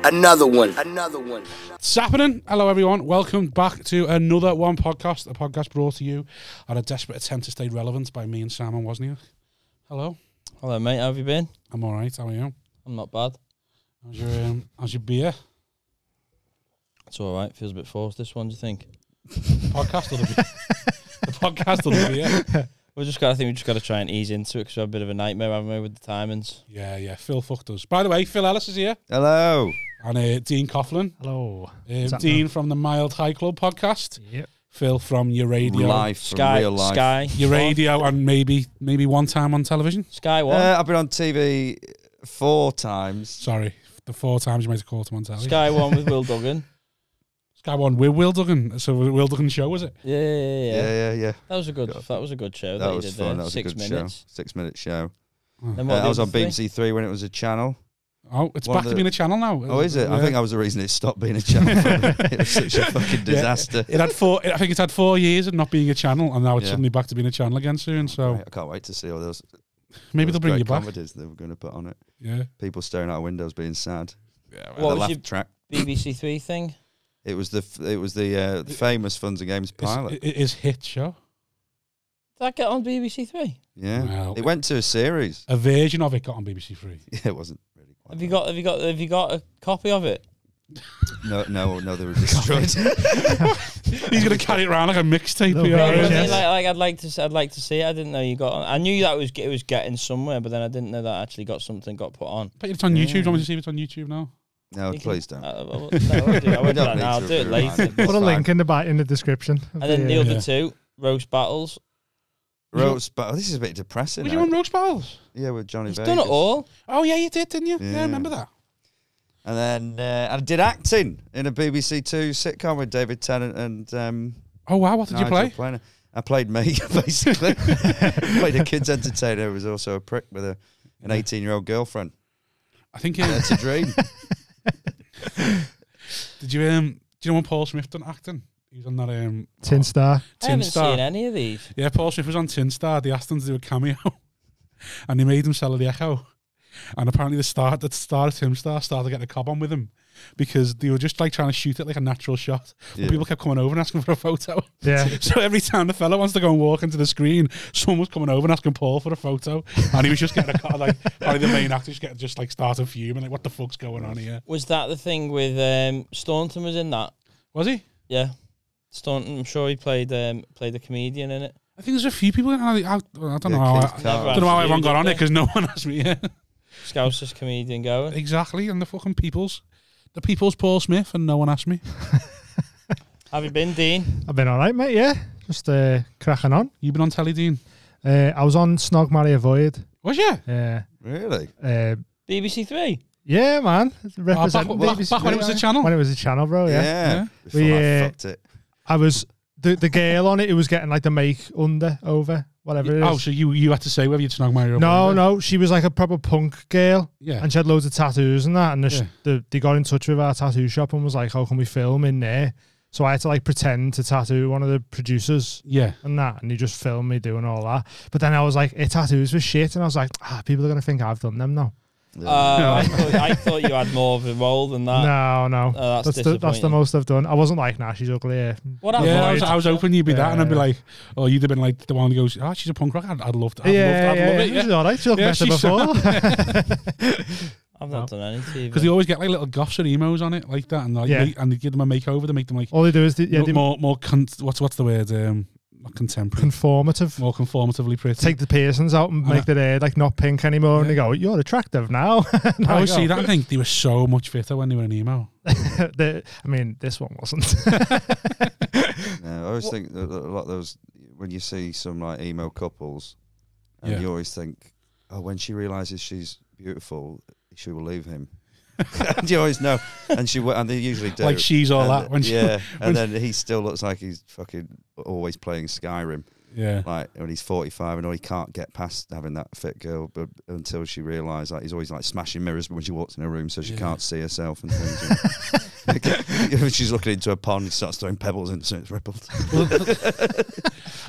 Another one. It's happening. Hello, everyone. Welcome back to another One Podcast, a podcast brought to you on a desperate attempt to stay relevant by me and Simon Wozniak. Hello. Hello, mate. How have you been? I'm all right. How are you? I'm not bad. How's your beer? It's all right. Feels a bit forced, this one, do you think? Podcast or the beer? The podcast or the beer? I think we just got to try and ease into it because we're a bit of a nightmare, haven't we, with the timings? Yeah. Phill fucked us. By the way, Phill Ellis is here. Hello. And Dean Coughlin. Hello. Dean from the Mild High Club podcast. Yep. Phill from your radio. Real life. Sky. Your radio and maybe one time on television. Sky what? I've been on TV 4 times. Sorry, the 4 times you might have called him on television. Sky One with Will Duggan. Sky One with Will Duggan. So Will Duggan's show, was it? Yeah. That was a good show. That was you did fun. there. That was 6 a good minutes. show. 6-minute show. Then I was on BBC 3 when it was a channel. Oh, it's back to being a channel now. Oh, is it? Yeah. I think that was the reason it stopped being a channel. It was such a fucking disaster. It had 4. I think it's had 4 years of not being a channel, and now it's suddenly back to being a channel again soon. So I can't wait to see all those. Maybe they'll bring you back. Comedies they were going to put on it. Yeah. People staring out windows being sad. Yeah. What the was laugh your track. BBC 3 thing? It was the famous Funs and Games pilot. It is hit show. Did that get on BBC 3? Yeah. Well, it went to a series. A version of it got on BBC 3. Yeah, it wasn't really quite. Have you got a copy of it? No, they were destroyed. He's gonna carry it around like a mixtape. No, I'd like to see it. I didn't know you got on. I knew that it was getting somewhere, but then I didn't know that actually got put on. But it's on YouTube. Do you want me to see if it's on YouTube now? No, please don't. I won't do that now. I'll do it later. Put a link in the description. And then the other two, roast battles. Roast battle. This is a bit depressing. Were you on roast battles? Yeah, with Johnny He's Vegas. done it all. Oh yeah, you did, didn't you? Yeah, I Yeah. remember that. And then I did acting in a BBC 2 sitcom with David Tennant and Oh wow, what did you play? Planer. I played me, basically. Played a kids entertainer who was also a prick with an 18-year-old girlfriend. I think That's a dream. Did you do you know when Paul Smith done acting? He was on that Tin Star. I haven't Tin Star. seen any of these. Yeah, Paul Smith was on Tin Star. They asked him to do a cameo, and they made him sell the Echo. And apparently the star of Tin Star started getting a cob on with him because they were just like trying to shoot it like a natural shot. Yeah. And people kept coming over and asking for a photo. Yeah. So every time the fella wants to go and walk into the screen, someone was coming over and asking Paul for a photo, and he was just getting a cob. Like probably the main actor just like started fuming, like what the fuck's going on here? Was that the thing with Staunton was in that? Was he? Yeah. Staunton, I'm sure he played a comedian in it. I think there's a few people. I don't know how. Keith Carr. I don't know how everyone got on it because no one asked me. Yeah. Scousers comedian going. Exactly, and the fucking people's Paul Smith, and no one asked me. Have you been, Dean? I've been all right, mate. Yeah, just cracking on. You been on telly, Dean? I was on Snog, Marry, Avoid. Was you? Yeah. Really? BBC 3? Yeah, man. Back when it was a channel. When it was a channel, bro. Yeah. Before I fucked it. I was the girl on it. It was getting like the make over whatever it is. Oh, so you had to say whether you'd Snog, Marry, or No, she was like a proper punk girl. Yeah. And she had loads of tattoos and that. And they got in touch with our tattoo shop and was like, how can we film in there? So I had to like pretend to tattoo one of the producers. Yeah. And that. And he just filmed me doing all that. But then I was like, it tattoos were shit. And I was like, people are going to think I've done them now. I thought you had more of a role than that. No. Oh, that's the most I've done. I wasn't like, nah, she's ugly. What happened? Yeah, I was hoping you'd be that, and I'd be like, oh, you'd have been like the one who goes, oh, she's a punk rock. I'd love to. I'd love it. Yeah. She's all right. She looked better before. I've not done any TV. Because they always get like little goths or emos on it like that, and like and they give them a makeover to make them like all they do is more what's the word? Not contemporary. Conformative. More conformatively pretty. Take the piercings out and make their hair like not pink anymore, and they go, "You're attractive now." I always see that and think they were so much fitter when they were an emo. I mean, this one wasn't. I always think that a lot of those, when you see some like emo couples, and you always think, oh, when she realises she's beautiful, she will leave him. And you always know, and they usually do. Like she's all that when she, and then he still looks like he's fucking always playing Skyrim. Yeah, like when he's 45 and he can't get past having that fit girl, but until she realised, like he's always like smashing mirrors when she walks in her room, so she can't see herself and things. When she's looking into a pond, he starts throwing pebbles into it, so it's rippled.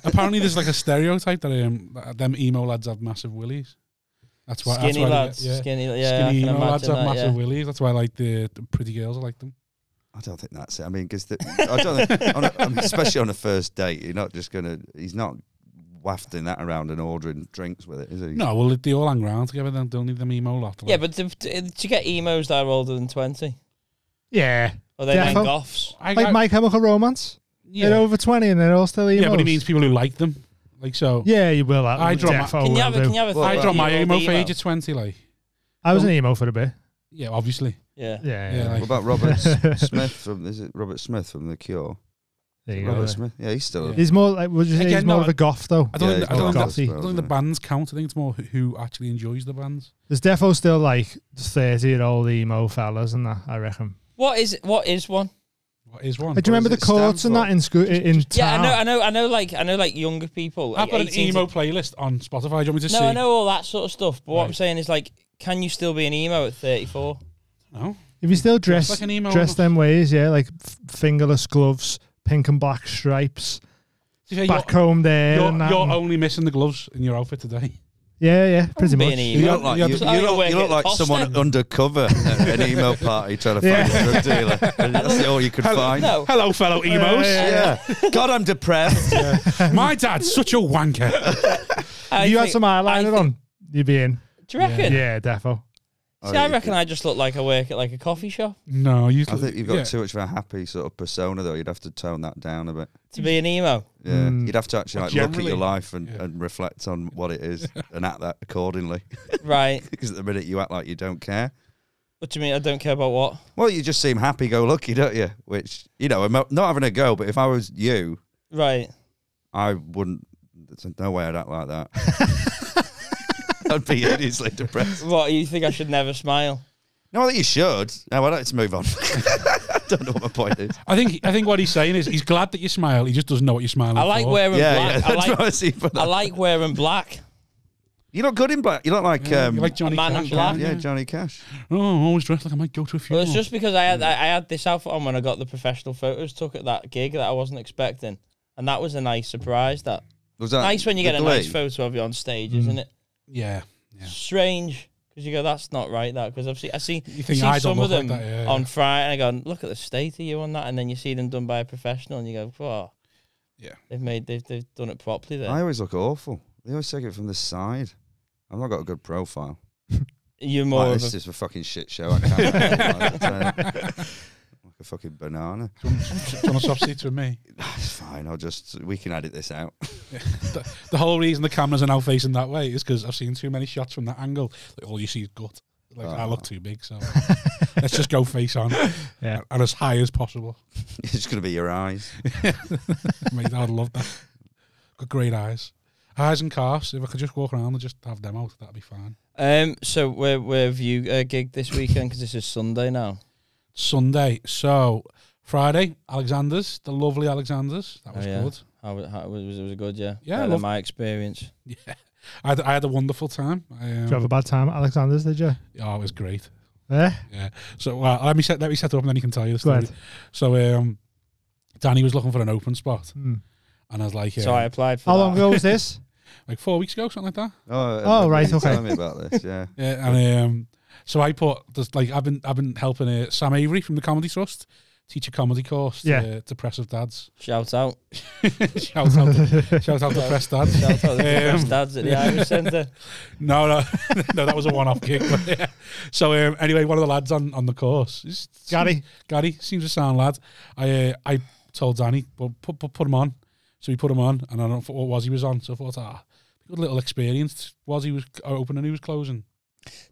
Apparently, there's like a stereotype that them emo lads have massive willies. That's why Skinny lads, skinny I can emo lads imagine have that, massive willies. That's why like the pretty girls I like them. I don't think that's it. I mean, because I don't think, especially on a first date, you're not just gonna. He's not wafting that around and ordering drinks with it, is he? No, well they all hang around together. Then don't need them emo lot. Yeah, but to get emos that are older than 20, Yeah. or they like goths. Like My Chemical Romance. Yeah. They're over 20 and they're all still emos. Yeah, but he means people who like them. Like so. Yeah, you will. I drop my. Can you have I dropped my emo emo phase at 20. Like I was an emo for a bit. yeah, obviously. Yeah. Like, What about Robert Smith from? Is it Robert Smith from The Cure? There you Robert go. Smith. Yeah, he's still. He's more like. Would you say Again, he's more no, of a goth though? I don't Yeah, think, I don't he's think, gothy. I don't think the bands count. I think it's more who actually enjoys the bands. There's defo still like 30-year-old emo fellas and that. I reckon. What is one? What is one? Do you remember the does it stand courts and for? that in school in town? Yeah, I know, like younger people. I've Like got an 18 emo playlist on Spotify. Do you want me to see? No, I know all that sort of stuff. But what Right. I'm saying is, like, can you still be an emo at 34? No. If you still dress like an emo, dress them ways, yeah, like fingerless gloves, pink and black stripes, backcombed hair, and that. You're only missing the gloves in your outfit today. Yeah, pretty Be much. an You emo. look like you you, have to- look, you look like Costa. someone undercover at an emo party trying to find a drug dealer. That's all you could find. No. Hello, fellow emos. Yeah. God, I'm depressed. My dad's such a wanker. I If you had think- some eyeliner think- on, you'd be in. Do you reckon? Yeah, defo. See, I reckon I just look like I work at like a coffee shop. No, you. I think you've got too much of a happy sort of persona, though. You'd have to tone that down a bit. To be an emo. Yeah, Mm. you'd have to actually Well, like look at generally, your life and, yeah. and reflect on what it is and act that accordingly. Right. Because at the minute you act like you don't care. What do you mean? I don't care about what? Well, you just seem happy-go-lucky, don't you? Which, you know, I'm not having a go, but if I was you, Right. I wouldn't. There's no way I'd act like that. I'd be hideously depressed. What, you think I should never smile? No, I think you should. No, I'd like to move on. I don't know what my point is. I think what he's saying is he's glad that you smile. He just doesn't know what you're smiling I like for. wearing Yeah, black. that's what I see for that. I like wearing black. You look good in black. You look like You like Johnny a man Cash. in black. yeah, Johnny Cash. Oh, I'm always dressed like I might go to a Well, funeral. it's just because I had this outfit on when I got the professional photos took at that gig that I wasn't expecting, and that was a nice surprise. That Was that nice when you get a the nice Glee? photo of you on stage, isn't it? yeah. Strange because you go, that's not right. That because I see You think I don't some of look like them that, yeah, on yeah. Friday, and I go, look at the state of you on that, and then you see them done by a professional, and you go, oh, Yeah. they've done it properly there. I always look awful. They always take it from the side. I've not got a good profile. You're more Like, of this a, is a fucking shit show. I can't. Like a fucking banana. Do you want a soft seat with me? It's fine. We can edit this out. The whole reason the cameras are now facing that way is because I've seen too many shots from that angle. Like, all you see is gut. Like I look too big, so let's just go face on, Yeah. and as high as possible. It's just going to be your eyes. Mate, I'd love that. Got great eyes, eyes and calves. If I could just walk around and just have them out, that'd be fine. so where have you gig this weekend? Because this is Sunday now. Sunday, so Friday, Alexander's, the lovely Alexander's. That was good. How was it good? Yeah, Yeah, Better love- than my experience. Yeah, I had a wonderful time. Did you have a bad time at Alexander's, did you? Oh, it was great. Yeah. Yeah. So let me set up, and then you can tell you the Go story. ahead. So Danny was looking for an open spot, Hmm. and I was like, So I applied for How that. long ago was this? like 4 weeks ago, something like that. Oh, right, you okay. Tell me about this. Yeah. Yeah, and so I put this, like I've been helping Sam Avery from the Comedy Trust teach a comedy course to depressive dads. Shout out. shout out to press dads. Shout out to the dads at the Irish Centre. No, that was a one-off gig. But yeah. So anyway, one of the lads on the course, Gary seems a sound lad. I told Danny, well, put him on. So we put him on, and I don't know what he was on. So I thought, good little experience. He was open and he was closing.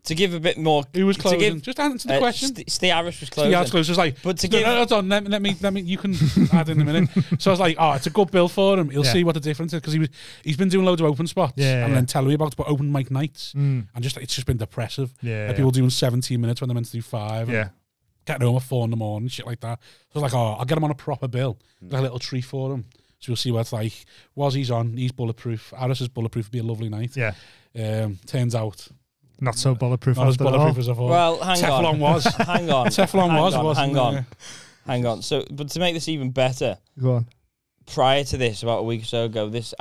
To give a bit more, Who was to closing? give- Just answer the question. Steve Harris was closing. Yeah, it's close. Just like, But to no, give- no, hold on, let me, you can add in a minute. So I was like, it's a good bill for him. He'll see what the difference is, because he's been doing loads of open spots and then telling me about open mic nights, and it's just been depressive. Yeah, Like people doing 17 minutes when they're meant to do 5. Yeah. Getting home at 4 in the morning, shit like that. So I was like, I'll get him on a proper bill, like a little treat for him. So we'll see what it's like. He's on, he's bulletproof. Harris is bulletproof. It'd be a lovely night. Yeah. Turns out, Not so bulletproof. not as after all. bulletproof as I thought. Well, hang on. Teflon was. Hang on. Teflon Hang was, on, wasn't hang it? on. Yeah. Hang on. So, but to make this even better, Go on. prior to this, about a week or so ago, this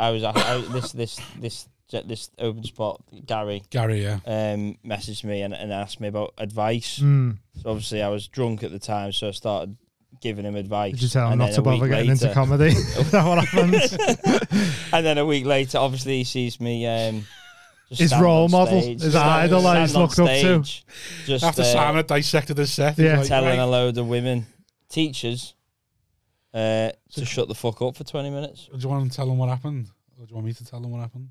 this open spot, Gary, yeah. Messaged me and asked me about advice. Mm. So obviously I was drunk at the time, so I started giving him advice. Did you tell him And not then to a week bother getting into later- comedy? Is that what happens? And then a week later, obviously he sees me. Just His stand role on model, stage, his stand- idol that he's stand on looked up to. stage, Just After Simon had dissected his set, Yeah. he's telling like, a load of women, teachers, to shut the fuck up for 20 minutes. do you want to tell them what happened? Or do you want me to tell them what happened?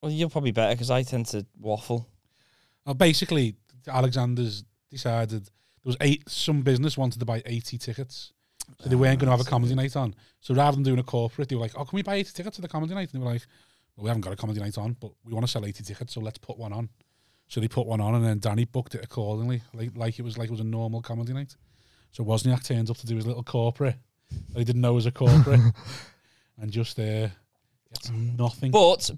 Well, you're probably better because I tend to waffle. Well, basically, Alexander's decided there was some business wanted to buy 80 tickets. So they weren't going to have a comedy night on. So rather than doing a corporate, they were like, oh, can we buy 80 tickets to the comedy night? And they were like, well, we haven't got a comedy night on, but we want to sell 80 tickets, so let's put one on. So they put one on, and then Danny booked it accordingly, like it was a normal comedy night. So Wozniak turned up to do his little corporate that he didn't know was a corporate, and just gets nothing. But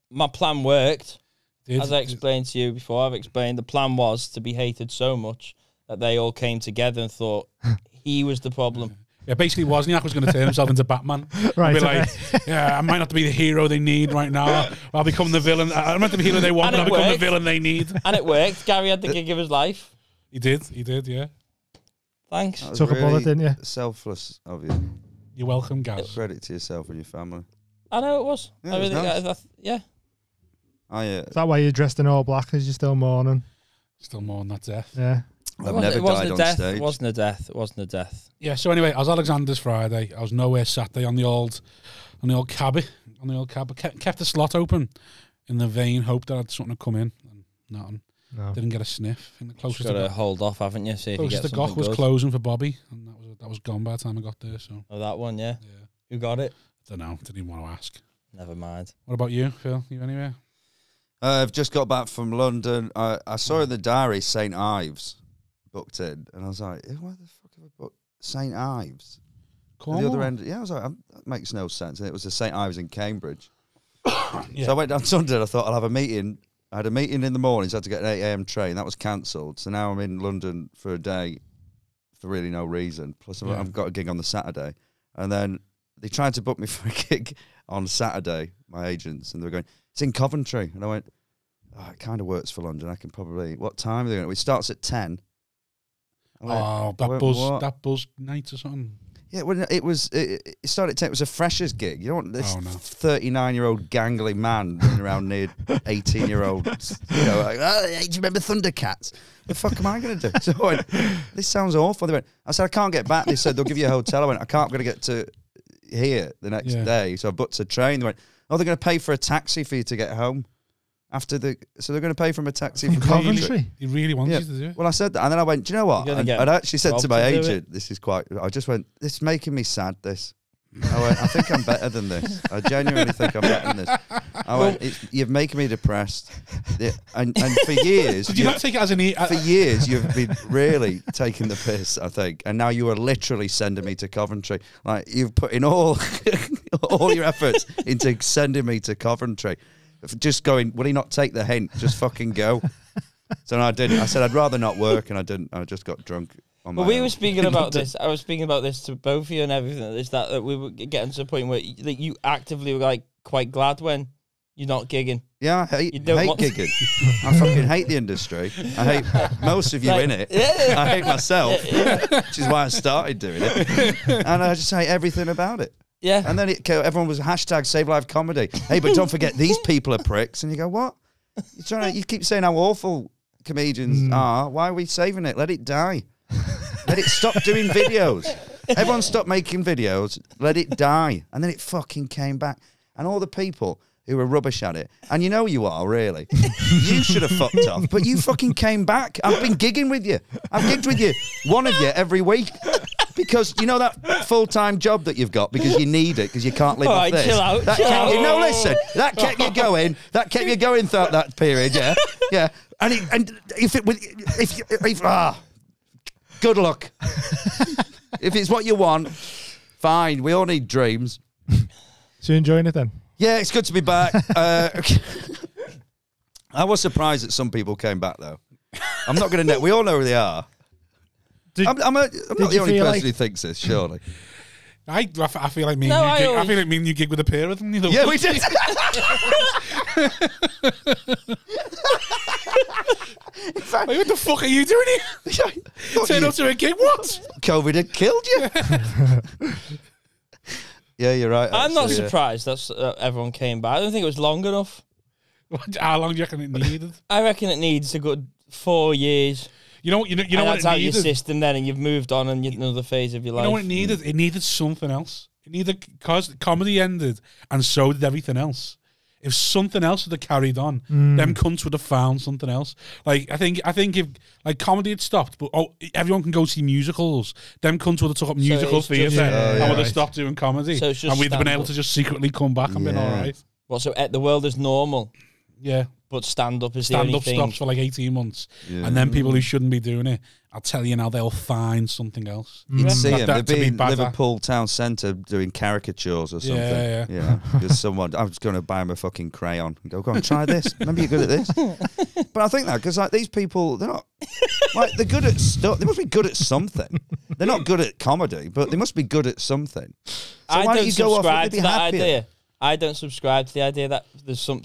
my plan worked. Did- As I explained to you before, I've explained the plan was to be hated so much that they all came together and thought he was the problem. Yeah, basically Wozniak was going to turn himself into Batman. Right, Be okay. like, yeah, I might not be the hero they need right now. I'll become the villain. I'm not the hero they want, And but I'll it become the worked. villain they need. And it worked. Gary had the gig of his life. He did, yeah. Thanks. That was Took a bullet, didn't you? Selfless of you. You're welcome, Gaz. Credit to yourself and your family. I know it was. Yeah, I it was really, nice. yeah. Is that why you're dressed in all black? Because you're still mourning? Still more than that death. Yeah. I've never died on stage. It wasn't a death. It wasn't a death. Yeah, so anyway, I was Alexander's Friday. I was nowhere Saturday on the old cabbie. Kept the slot open in the vain hope that I'd something to come in. And nothing. No. Didn't get a sniff. And the Just closest got to I got, hold off, haven't you? See if you get closest I something got was good. closing for Bobby. And that was gone by the time I got there. So, Oh, that one, yeah. yeah. Who got it? Don't know. Didn't even want to ask. Never mind. What about you, Phil? You anywhere? I've just got back from London. I saw in the diary St. Ives booked in, and I was like, why the fuck have I booked St. Ives? At the other end, yeah, I was like, that makes no sense. And it was the St. Ives in Cambridge. Yeah. So I went down to London. I thought I'll have a meeting. I had a meeting in the morning, so I had to get an 8 a.m. train. That was cancelled. So now I'm in London for a day for really no reason. Plus, I've got a gig on the Saturday. And then they tried to book me for a gig on Saturday, my agents, and they were going, it's in Coventry. And I went, oh, it kind of works for London. I can probably, what time are they going to? It starts at 10. I went, That buzz night or something. Yeah, well, it started at 10. It was a freshers gig. You don't want this Oh, no. 39-year-old gangly man running around near 18-year-olds. You know, like, do you remember Thundercats? The fuck am I going to do? So I went, this sounds awful. They went, I said, I can't get back. They said, they'll give you a hotel. I went, I'm going to get to here the next day. So I booked a train. They went, oh, they're going to pay for a taxi for you to get home. So they're going to pay for a taxi From from Coventry? He really wants Yeah. you to do it. Well, I said that, and then I went, do you know what? You're gonna And get I'd actually said Rob to my to do agent, I just went, this is making me sad, this. I went, I think I'm better than this. I genuinely think I'm better than this. I went, you're making me depressed. And for years... Did you not take it as an... for years, you've been really taking the piss, I think. And now you are literally sending me to Coventry. Like, you've put in all your efforts into sending me to Coventry. Just going, will he not take the hint? Just fucking go. So no, I didn't. I said I'd rather not work, and I didn't. I just got drunk on my But we own. were speaking about this. I was speaking about this to both of you and everything. Is that we were getting to the point where you actively were like quite glad when you're not gigging. Yeah, I hate You don't want- gigging. I fucking hate the industry. I hate most of you Like, in it. yeah. I hate myself, which is why I started doing it. And I just hate everything about it. Yeah. And then everyone was hashtag Save Live Comedy. Hey, but don't forget these people are pricks. And you go, what? You keep saying how awful comedians are. Why are we saving it? Let it die. Let it stop doing videos. Everyone stop making videos. Let it die. And then it fucking came back. And all the people who were rubbish at it. And you know you are, really. You should have fucked off. But you fucking came back. I've been gigging with you. I've gigged with you. One of you every week. Because you know that full-time job that you've got because you need it because you can't live All off right, this. chill out, That chill kept out. you, no, listen. That kept you going. That kept you going throughout that period. Yeah, yeah. And good luck. If it's what you want, fine. We all need dreams. So you enjoying it then? Yeah, it's good to be back. I was surprised that some people came back though. I'm not going to know. We all know who they are. I'm not the only person who thinks this, surely. I feel like me. No, I feel like me and you gig with a pair of them. Yeah, we did. In fact, Like, what the fuck are you doing here? Turn up to a gig. What? COVID had killed you. Yeah, you're right. I'm not actually, yeah. surprised that's everyone came back. I don't think it was long enough. How long do you reckon it needed? I reckon it needs a good 4 years. You know what And it that's out your needed. system then, and you've moved on and you're another phase of your You life. know what it needed? It needed something else. It needed, because comedy ended, and so did everything else. If something else would have carried on, them cunts would have found something else. Like I think if like comedy had stopped, but everyone can go see musicals, them cunts would have took up musical it's just- theatre Yeah, and would have stopped doing comedy, So it's just and we'd have been able stand-up. to just secretly come back and been Yeah. all right. Well, so the world is normal, Yeah, but stand-up is the stand only up thing. stops for like 18 months, Yeah. and then people who shouldn't be doing it, I'll tell you now, they'll find something else. You'd see Like him. that They'd to be be in better. Liverpool town centre doing caricatures or something. Yeah. Yeah. Because someone, I was going to buy him a fucking crayon and go on, try this. Remember, you're good at this. But I think that because like these people, they're not like they're good at stuff. They must be good at something. They're not good at comedy, but they must be good at something. So I why don't you go off subscribe and to be that happier? idea. I don't subscribe to the idea that there's some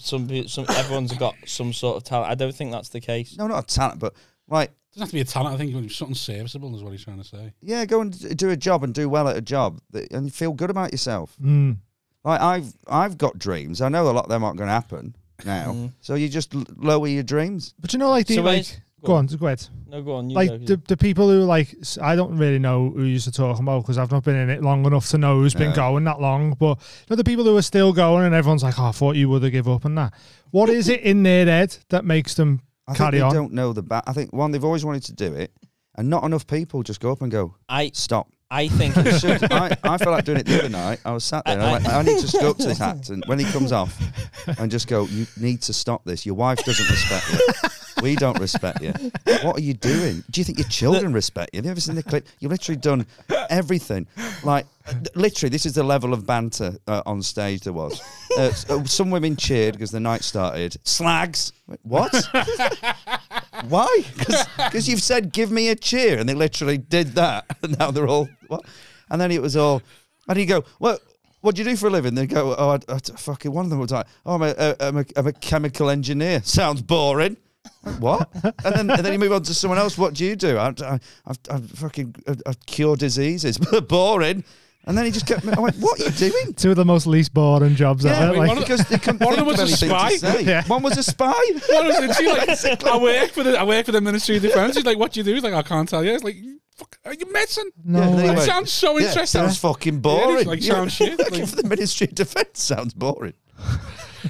everyone's got some sort of talent. I don't think that's the case. No, not a talent, but like, It doesn't have to be a talent. I think it's something serviceable is what he's trying to say. yeah, go and do a job and do well at a job and feel good about yourself. Like I've got dreams. I know a lot of them aren't going to happen now. So you just lower your dreams. But you know, like the So like. where's- Go on, go ahead. No, go on. You Like go. the people who like I don't really know who you're talking about because I've not been in it long enough to know who's been Yeah. going that long. But you know the people who are still going and everyone's like, oh, I thought you would have give up and that. What is it in their head that makes them I carry think they on? don't know the I think one, they've always wanted to do it, and not enough people just go up and go, stop. I think I felt like doing it the other night. I was sat there and I went, I need to go up to this actor, and when he comes off, and just go, you need to stop this. Your wife doesn't respect you. We don't respect you. What are you doing? Do you think your children respect you? Have you ever seen the clip? You've literally done everything. Like, literally, this is the level of banter on stage there was. Some women cheered because the night started. Slags. What? Why? Because you've said, give me a cheer. And they literally did that. And now they're all, what? And then it was all, and you go, what do you do for a living? They go, oh, I fucking, one of them was like, oh, I'm a chemical engineer. Sounds boring. Like, what? And then you move on to someone else. What do you do? I cure diseases. Boring. And then he just kept. I went, what are you doing? Two of the most least boring jobs ever. one Like, of Because they couldn't One of think them of was a anything spy. to say. Yeah. One was a spy. What was it? She like, I work for the Ministry of Defence. He's like, what do you do? He's like, I can't tell you. It's like, fuck, are you messing? no, Yeah, they way. It went, sounds so Yeah, interesting. sounds fucking Yeah, boring. it's like, sounds shit. Working Like- for the Ministry of Defence sounds boring.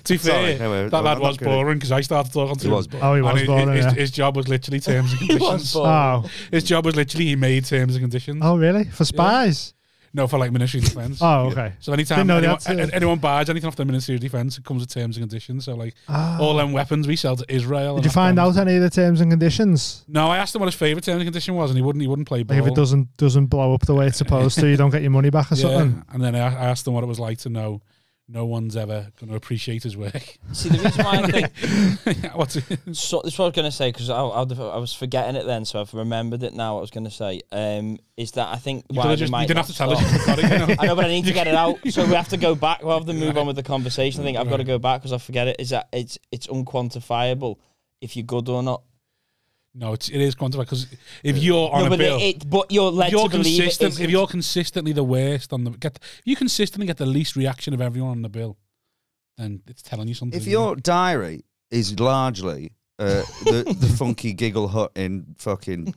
To be Sorry, fair, anyway, that I'm lad not was gonna- boring because I started talking to He him. was boring. Oh, he And was boring. Yeah. his job was literally terms and conditions. Oh, His job was literally he made terms and conditions. oh, really? For spies? No, for like Ministry of Defence. Oh, okay. So anytime Didn't know anyone, that, anyone buys anything off the Ministry of Defence, it comes with terms and conditions. So like all them weapons we sell to Israel. Did and you find out Afghanistan. any of the terms and conditions? No, I asked him what his favourite terms and condition was, and he wouldn't play ball. Like if it doesn't blow up the way it's supposed to, you don't get your money back or something. And then I asked him what it was like to know no one's ever going to appreciate his work. See, the reason why I think What's it? so, this is what I was going to say because I was forgetting it then, so I've remembered it now. What I was going to say is that I think You, why could've they just, might you didn't not have to tell us. stop- You got it, you know? I know, but I need to get it out, so we have to go back rather than move on with the conversation. I think I've got to go back because I forget it. Is that it's unquantifiable if you're good or not. No, it is quantified because if you're on No, a but bill, but you're led if you're to believe it consistent, isn't. if you're consistently the worst on you consistently get the least reaction of everyone on the bill, then it's telling you something. If isn't your it? diary is largely the funky giggle hut in fucking,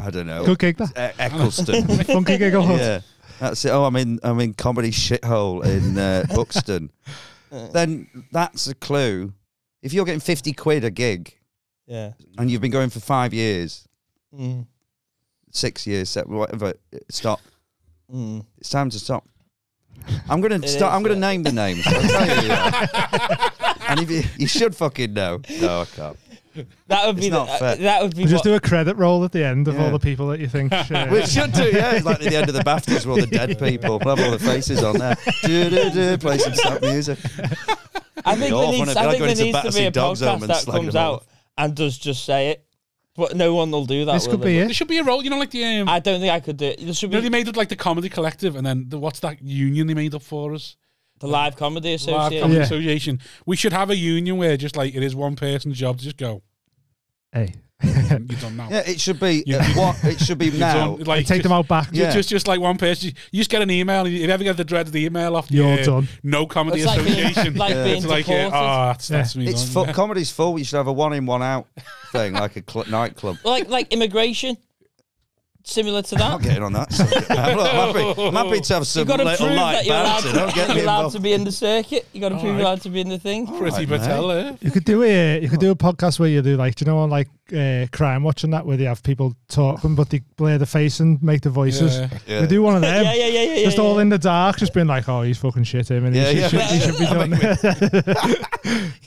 I don't know, Good gig, that. Eccleston. Funky giggle hut. Yeah, that's it. Oh, I'm in comedy shithole in Buxton. Then that's a clue. If you're getting 50 quid a gig Yeah. and you've been going for 5 years, Mm. 6 years, whatever, stop. Mm. It's time to stop. I'm gonna It start. is, I'm gonna yeah. name the names. I'll tell you who they are. And if you should fucking know. No, I can't. That would be It's not fair. that would be We just what, do a credit roll at the end of Yeah. all the people that you think. We should do, yeah. It's like at the end of the BAFTAs where all the dead people. We'll have all the faces on there. Play some sad music. I think You're there awful, needs, isn't it? I Like think going there to needs to be Battersea a Dogs Home podcast and that slagging comes them out off. and does just say it. But no one will do that. This could be There it. should be a role, like the I don't think I could do it. There should you know, be they made up like the comedy collective, and then what's that union they made up for us? the Live Comedy Live Association. Comedy Yeah. Association. We should have a union where just like it is one person's job to just go. Hey, You done now. Yeah, it should be Yeah. what it should be You now. done, like, take them out back. Yeah. Just like one person. You just get an email, and if you ever get the dreaded email off the You're done. No Comedy It's like being- Association. like being it's like, deported. that's me. It's done, full. yeah. Comedy's full. You should have a one in, one out thing, like a nightclub. Like immigration, similar to I'm that. not getting on that. subject. I'm happy to have some You've got to little prove light that you're allowed, banter. Don't get me you're allowed involved. to be in the circuit. You got to prove Alright. you're allowed to be in the thing. Pretty Alright, Patel, eh? You could do a podcast where you do like, do you know, on like Crime Watch and that, where they have people talking but they blur the face and make the voices. Yeah. Yeah. We do one of them. Yeah. Just all in the dark, just being like, oh, he's fucking shit him, and Yeah, he, yeah. Should, he should be done.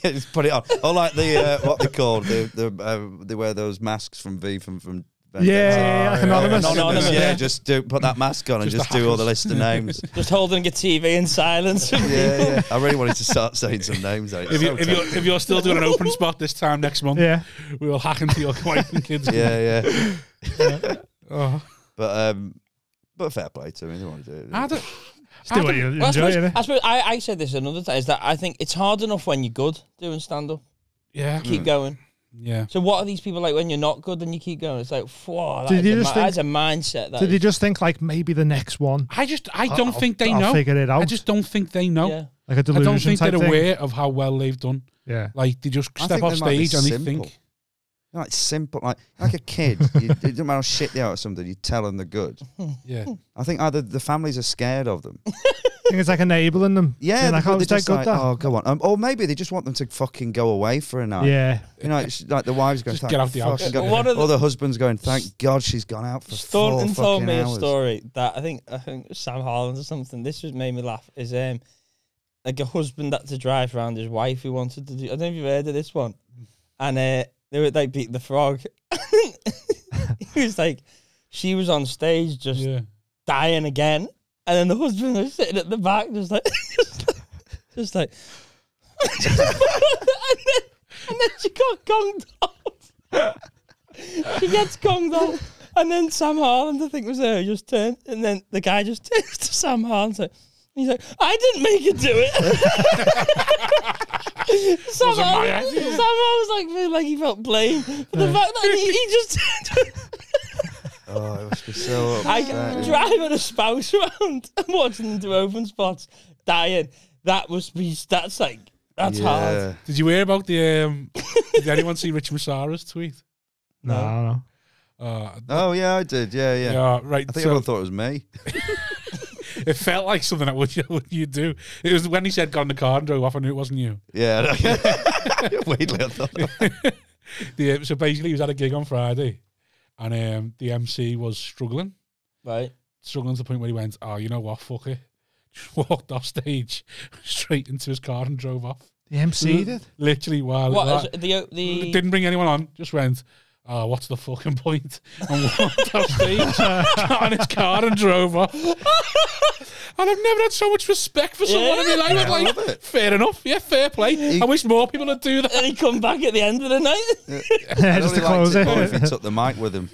Yeah, just put it on. Or like the what they called they wear those masks from V from. Yeah, like anonymous. Anonymous. Yeah, just put that mask on and Just just the do all the hackers. list of names. Just holding your TV in silence. Yeah. I really wanted to start saying some names. Though. If you're still doing an open spot this time next month, Yeah. we will hack into your wife and kids. Yeah. Oh. But fair play to me. They want to do it. I don't, Just do what you Well, enjoy, innit? I suppose I said this another time, is that I think it's hard enough when you're good doing stand-up. yeah, Keep going. yeah. So what are these people like when you're not good and you keep going? It's like, whoa, Did you that's just think- a mindset. That Did is. they just think like maybe the next one? I don't think they I'll know. figure it out. I just don't think they know. Yeah. Like a I delusion don't think type they're thing. aware of how well they've done. Yeah. Like they just I step think off they might be stage and they simple. think. Like simple, like a kid. It doesn't matter how shit they are or something. You tell them they're good. Yeah. I think either the families are scared of them. I think it's like enabling them. Yeah, Being like, they're oh, is that just good like, that? oh, go on. Or maybe they just want them to fucking go away for a night. Yeah. You know, it's like the wives going, Just "Thank get out the house." fucking God." One of the- Or the husband's going, thank God she's gone out for 4 Staunton fucking told me hours. a story that I think Sam Harland or something. This just made me laugh. Is like a husband had to drive around his wife who wanted to do. I don't know if you've heard of this one. And they were like beating the frog. He was like, she was on stage just Yeah. dying again, and then the husband was sitting at the back, just like, just like, and then she got gonged off. She gets gonged off, and then Sam Harland, I think it was her, just turned, and then the guy just turns to Sam Harland, and he's like, I didn't make her do it. Sam Wasn't my Harland idea. was like, feeling like he felt blamed for the fact that he just turned. Oh, it must be so I upsetting. driving a spouse around and watching them do open spots, dying. That's hard. Yeah. Did you hear about the? Did anyone see Rich Masara's tweet? No. Oh, yeah, I did. Yeah. Yeah, right. I think so everyone thought it was me. it felt like something that would you do. It was when he said got in the car and drove off. I knew it wasn't you. Yeah. Weirdly, I thought. So basically, he was at a gig on Friday, and the MC was struggling Right. to the point where he went, "Oh, you know what? Fuck it." Just walked off stage, straight into his car and drove off. The MC did? Literally, while What is the didn't bring anyone on, just went, "Oh, what's the fucking point?" And walked off stage, got on his car and drove off. And I've never had so much respect for someone in my life. Yeah, I'm I like, love it. fair enough, yeah, fair play. I wish more people would do that. and he come back at the end of the night? I Just to only liked close it more if he it. took the mic with him.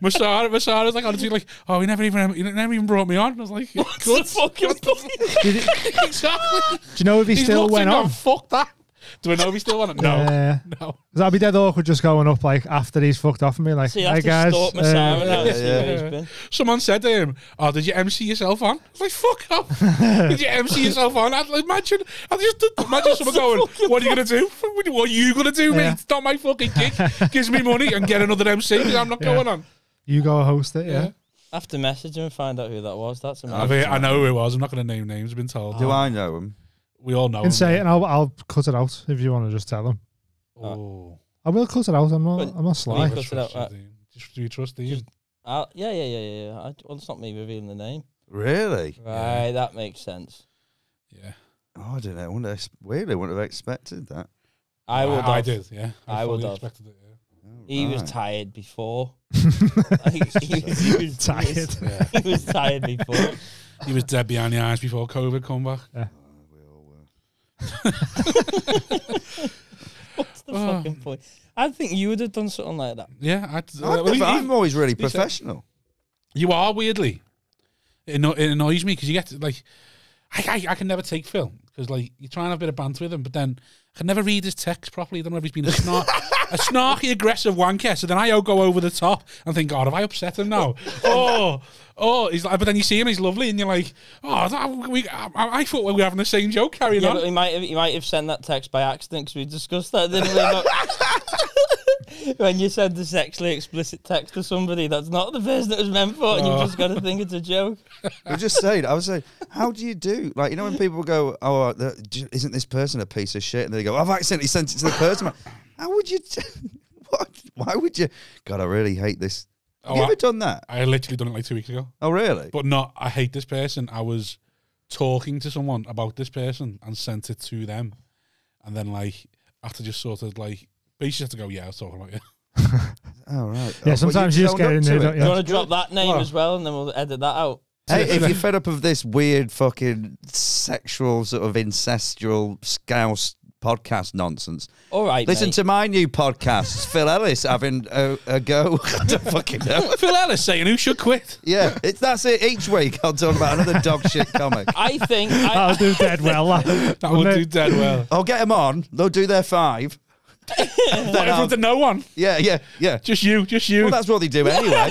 Masara's like, honestly, like, oh, he never even brought me on. I was like, What's good. the fucking point? Exactly. Do you know if he He's still looked went and on? gone, fuck that. Do I know if he still won it? No. No. That'd be dead awkward just going up like after he's fucked off and being like, So you hey have to guys. stalk Masara now and see yeah. where he's been. Someone said to him, oh, did you MC yourself on? I was like, fuck off. Did you MC yourself on? I'd like, imagine someone going, what are you going to do? What are you going to do, mate? Yeah. It's not my fucking gig. Gives me money and get another MC because I'm not going on. You go host it, yeah. I have to message him and find out who that was. That's amazing. I know who it was. I'm not going to name names. I've been told. Do I know him? We all know You can him. say it and I'll cut it out if you want to just tell him. Oh. I will cut it out. I'm not Will sly. you cut it out? Do you trust Dean? Yeah. Well, it's not me revealing the name. Really? Right, that makes sense. Yeah. Oh, I don't know. Weirdly, wouldn't have expected that. I would I have. did, yeah. I would fully have. expected it, yeah. Oh, He was right. tired before. Tired. He was tired before. He was dead behind the eyes before COVID come back. We all were. the fucking point? I think you would have done something like that. Yeah, I'm always really professional. You are, weirdly. It annoys me because you get to, like, I can never take Phill because, like, you try and have a bit of banter with him, but then I can never read his text properly. I don't know if he's been a snarky, aggressive wanker. So then I go over the top and think, God, have I upset him now? He's like, but then you see him, he's lovely, and you're like, I thought we were having the same joke carrying on. But he might have sent that text by accident because we discussed that, didn't we? When you send a sexually explicit text to somebody, that's not the person it was meant for, and you've just got to think it's a joke. I was saying, how do you do? Like, you know, when people go, isn't this person a piece of shit? And they go, I've accidentally sent it to the person. How would you? What? Why would you? God, I really hate this. Have you ever done that? I literally done it like 2 weeks ago. Oh, really? But not, I hate this person. I was talking to someone about this person and sent it to them. And then, like, after just sort of, like, basically have to go, yeah, I was talking about you. Oh, right. Yeah, sometimes you just get in there, don't you? You want to drop that name as well, and then we'll edit that out. Hey, if you're fed up of this weird fucking sexual sort of incestual scouse podcast nonsense, all right, listen mate. to my new podcast, Phill Ellis having a go. I don't fucking know. Phill Ellis saying who should quit. Yeah, that's it. Each week I'll talk about another dog shit comic. I think that'll do dead well. That will do dead well. I'll get them on. They'll do their 5. What, in front of no one? Yeah. Just you. Well, that's what they do anyway.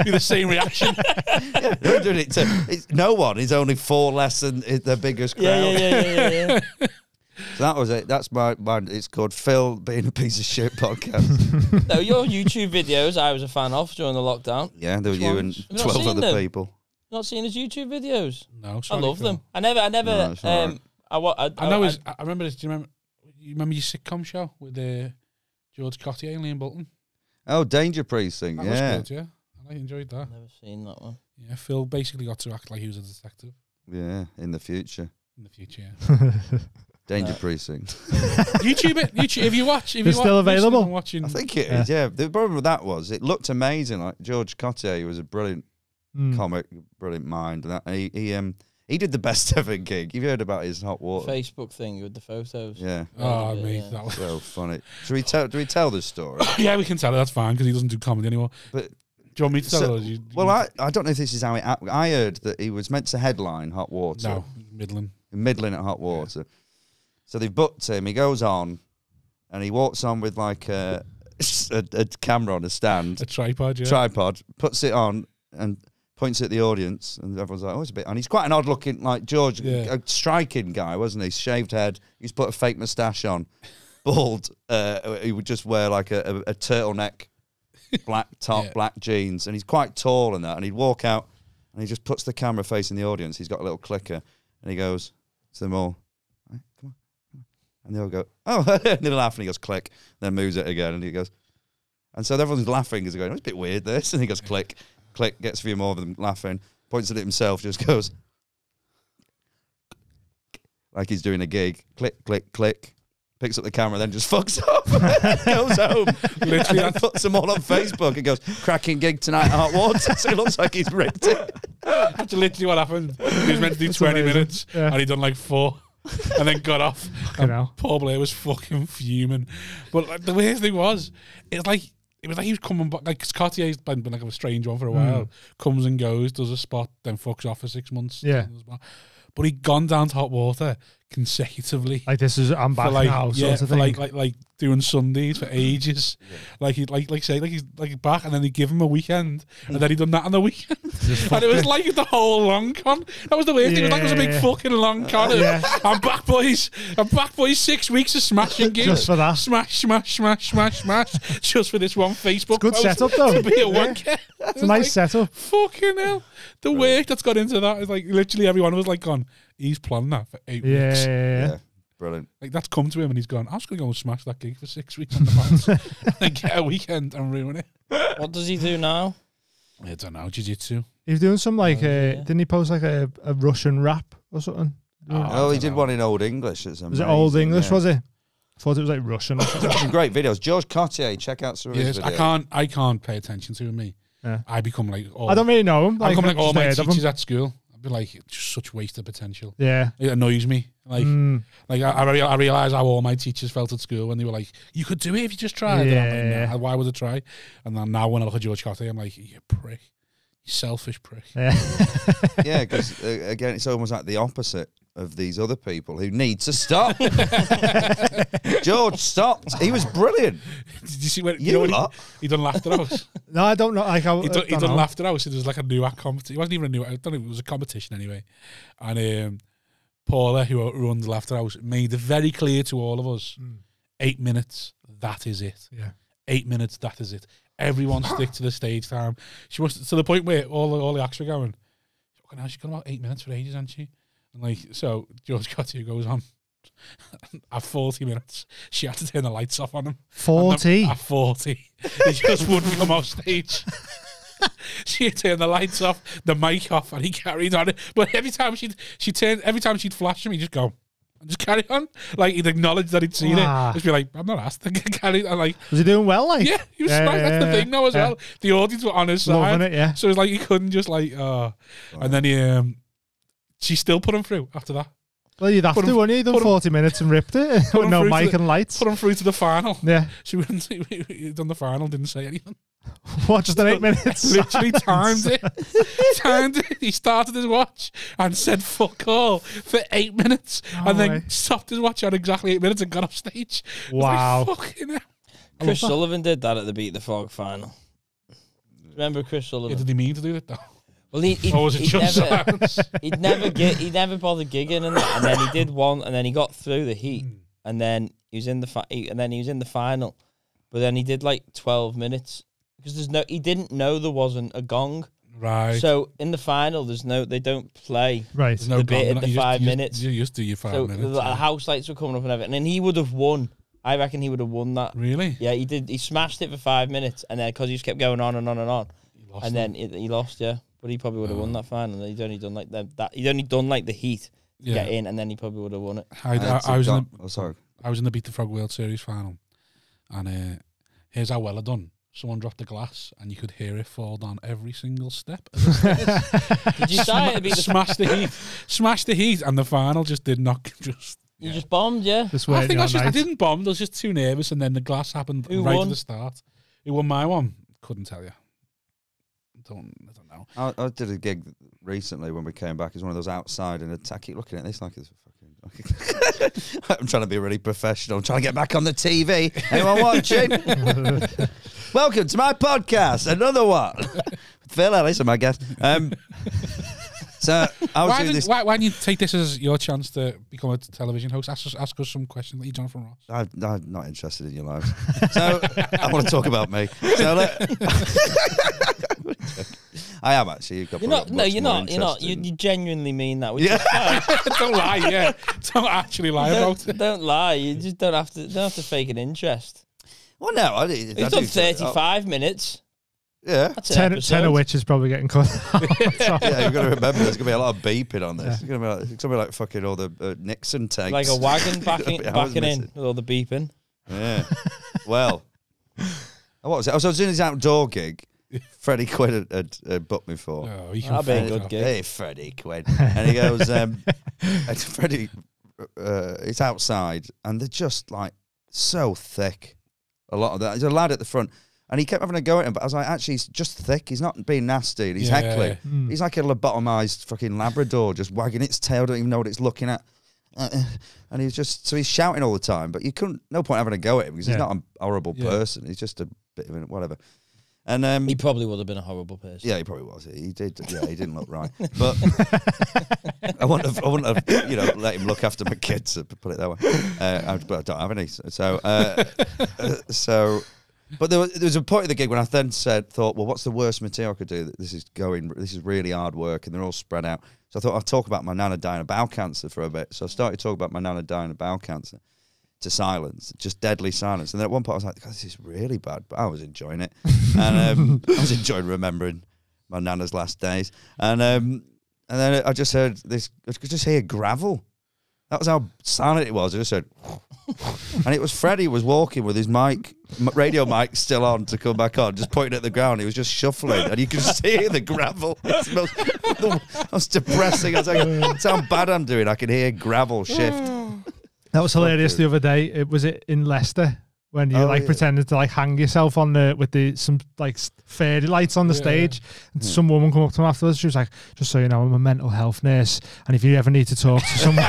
Be the same reaction. Yeah, they're doing it to no one. It's only 4 less than the biggest crowd. Yeah. So that was it. That's my. It's called Phill Being a Piece of Shit podcast. No, your YouTube videos I was a fan of during the lockdown. Yeah, there were you and 12 other people. Not seen his YouTube videos? No, I love them. I never. No, right. I remember this. Do you remember your sitcom show with George Cotier and Liam Bolton? Oh, Danger Precinct. That was good, yeah. I enjoyed that. Never seen that one. Yeah, Phill basically got to act like he was a detective. Yeah, in the future. Yeah. Danger Precinct. YouTube it. If you watch, it's still available. Watching, I think it is. Yeah. The problem with that was it looked amazing. Like George Cotier was a brilliant comic, brilliant mind, and that, he did the best ever gig. You've heard about his hot water Facebook thing with the photos. Yeah. Oh, mate, that was so funny. Do we tell this story? Yeah, we can tell it. That's fine because he doesn't do comedy anymore. But do you want me to tell it? Well, I don't know if this is how it. I heard that he was meant to headline Hot Water. No, Middling at Hot Water. Yeah. So they've booked him. He goes on, and he walks on with like a camera on a stand, a tripod. Yeah. Tripod. Puts it on and points at the audience, and everyone's like, "Oh, it's a bit." And he's quite an odd-looking, like George, a striking guy, wasn't he? Shaved head. He's put a fake moustache on, bald. He would just wear like a turtleneck, black top, black jeans, and he's quite tall and that. And he'd walk out, and he just puts the camera facing the audience. He's got a little clicker, and he goes to them all, "Right, come on," and they all go, "Oh," and they laugh, and he goes, "Click," then moves it again, and he goes, and so everyone's laughing as they're going, "It's a bit weird this," and he goes, "Click." Click, gets a few more of them laughing, points at it himself, just goes like he's doing a gig. Click, click, click. Picks up the camera, then just fucks off. Goes home. Literally, and puts them all on Facebook and goes, "Cracking gig tonight at Hot Water." So it looks like he's ripped it. That's literally what happened. He was meant to do 20 minutes, and he done like 4. And then got off. And Paul Blair was fucking fuming. But like, the weirdest thing was, it was like he was coming back, like, because Cartier's been like a strange one for a while. Comes and goes, does a spot, then fucks off for 6 months. Yeah. But he'd gone down to Hot Water consecutively. Like, this is, I'm back now, sort of thing. Like doing Sundays for ages. Like he'd say he's back, and then he'd give him a weekend, and then he'd done that on the weekend. And it was like the whole long con. That was the weird thing. It was like it was a big fucking long con. I'm back, boys. 6 weeks of smashing gigs. Just for that. Smash. Just for this one Facebook good post. Setup, though. To be a wanker. It's a nice setup. Fucking hell. The work that's got into that is like literally everyone was like gone, he's planned that for 8 weeks. Yeah. Brilliant. Like, that's come to him and he's gone, I'm just going to go and smash that gig for 6 weeks on the bounce and then get a weekend and ruin it. What does he do now? I don't know, jiu-jitsu. He's doing some like, didn't he post like a Russian rap or something? Oh, he did one in Old English. Was it Old English, was it? I thought it was like Russian. Some great videos. George Cotier, check out some of his videos. I can't pay attention to him, me. Yeah. I become like... I don't really know him. I become like all my teachers at school. I'd be like, just such wasted potential. Yeah. It annoys me. Like, I realise how all my teachers felt at school when they were like, you could do it if you just tried. Yeah. And I'm like, nah, why would I try? And then now when I look at George Cotter, I'm like, you prick. You selfish prick. Yeah. Yeah, because again, it's almost like the opposite of these other people who need to stop. George stopped. He was brilliant. Did you see when he done Laughter House? No, I don't know. Like, He done Laughter House. It was like a new act competition. It wasn't even a new act. I don't know. It was a competition anyway. And Paula, who runs Laughter House, made it very clear to all of us, 8 minutes, that is it. Yeah. 8 minutes, that is it. Everyone stick to the stage time. She was to the point where all the acts were going, she's got about 8 minutes for ages, hasn't she? And like, so George Cotter goes on at 40 minutes. She had to turn the lights off on him. 40? At 40. He just wouldn't come off stage. She turned the lights off, the mic off, and he carried on it. But every time she'd flash him, he'd just go, and just carry on. Like, he'd acknowledge that he'd seen it. Just be like, I'm not asked to carry on. Like, was he doing well? Like, yeah, he was fine. That's the thing now as well. The audience were on his side. Loving it, yeah. So it's like he couldn't just like, And then she still put him through after that. Well, you'd have to, wouldn't you? He done 40 minutes and ripped it with no mic and lights. Put him through to the final. Yeah. She wouldn't. He done the final, didn't say anything. What, just an 8 minutes? Literally timed it. He started his watch and said fuck all for 8 minutes, and then stopped his watch at exactly 8 minutes and got off stage. Wow. Like, fucking hell. Chris Sullivan did that at the Beat the Frog final. Remember Chris Sullivan? Yeah, did he mean to do it though? Well, or was it just silence? He'd never bothered gigging, and then he did one, and then he got through the heat, and then he was in the final, but then he did like 12 minutes because he didn't know there wasn't a gong. Right. So in the final, they don't play. Right. There's no the bit gong. at the 5 minutes. You just do your 5 minutes. The house lights were coming up and everything, and he would have won. I reckon he would have won that. Really? Yeah, he did. He smashed it for 5 minutes, and then because he just kept going on and on and on, then he lost. Yeah. But he probably would have won that final. He'd only done like He'd only done like the heat to get in, and then he probably would have won it. I was in the Beat the Frog World Series final, and here's how well I done. Someone dropped the glass, and you could hear it fall down every single step. Did you say it? Smash the heat, and the final just did not just. You just bombed, yeah. I think I didn't bomb. I was just too nervous, and then the glass happened at the start. Who won my one? Couldn't tell you. I don't know. I did a gig recently when we came back. It's one of those outside and I keep looking at this like it's fucking. I'm trying to be really professional. I'm trying to get back on the TV. Anyone watching? Welcome to my podcast. Another one. Phill, Ellis, and my guest. So I was doing this. Why don't you take this as your chance to become a television host? Ask us some questions like you, Jonathan Ross. I'm not interested in your lives. So I want to talk about me. So I am actually. You're not. You genuinely mean that. Don't lie. Yeah, don't actually lie about it. Don't lie. You just don't have to fake an interest. Well, no, He's done 35 minutes. Yeah, 10 of which is probably getting cut. Yeah, you've got to remember there's going to be a lot of beeping on this. Yeah. It's going to be like fucking all the Nixon tapes. Like a wagon backing in with all the beeping. Yeah. Well, what was it? I was doing this outdoor gig. Freddie Quinn had booked me for. Oh, that'd be a good gig. Hey, Freddie Quinn. And he goes, Freddie, it's outside, and they're just like so thick. A lot of that. There's a lad at the front. And he kept having a go at him, but I was like, actually, he's just thick. He's not being nasty. And he's heckling. He's like a lobotomized fucking Labrador, just wagging its tail, don't even know what it's looking at. And he's shouting all the time, but no point having a go at him because he's not a horrible person. He's just a bit of a whatever. And he probably would have been a horrible person. Yeah, he probably was. He did. Yeah, he didn't look right. But I wouldn't have, let him look after my kids. Put it that way. But I don't have any. But there was a point of the gig when I then thought, well, what's the worst material I could do? This is really hard work, and they're all spread out. So I thought I'd talk about my nana dying of bowel cancer for a bit. So I started talking about my nana dying of bowel cancer to silence, just deadly silence. And then at one point I was like, God, this is really bad, but I was enjoying it. And I was enjoying remembering my nana's last days. And then I just heard this, I could just hear gravel. That was how silent it was. I just heard, and it was Freddie was walking with his mic radio mic still on to come back on, just pointing at the ground. He was just shuffling, and you could see the gravel. It's the most depressing. I was like, that's how bad I'm doing. I can hear gravel shift. That was hilarious the other day. Was it in Leicester when you pretended to like hang yourself on with some like fairy lights on the stage, and some woman come up to him afterwards. She was like, "Just so you know, I'm a mental health nurse, and if you ever need to talk to someone,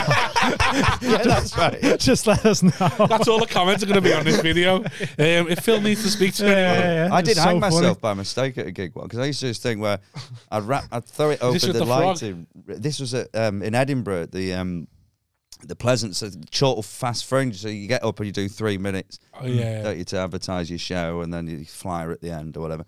that's right. Just let us know." That's all the comments are going to be on this video. If Phill needs to speak to anyone, I did hang myself by mistake at a gig once, because I used to do this thing where I'd throw it over the lighting. This was at in Edinburgh, the Pleasance, short fast fringe. So you get up and you do 3 minutes. Oh yeah. Don't you, to advertise your show, and then you flyer at the end or whatever.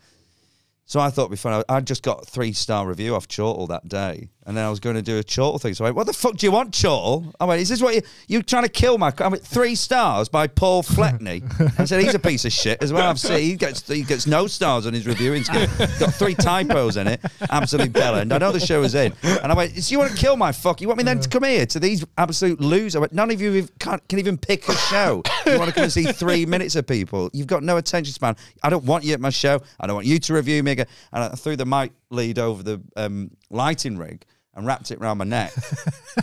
So I thought it'd be fun. I'd just got a 3-star review off Chortle that day, and then I was going to do a Chortle thing. So I went, "What the fuck do you want, Chortle?" I went, "Is this what you're trying to kill my?" I went, 3 stars by Paul Fleckney. I said, "He's a piece of shit as well." I've seen he gets no stars on his reviewing scheme. Got 3 typos in it. Absolute bellend. I know the show is in, and I went, "So you want to kill my fuck? You want me then to come here to these absolute losers?" I went, "None of you can even pick a show. You want to come and see 3 minutes of people? You've got no attention span. I don't want you at my show. I don't want you to review me." And I threw the mic lead over the lighting rig and wrapped it around my neck.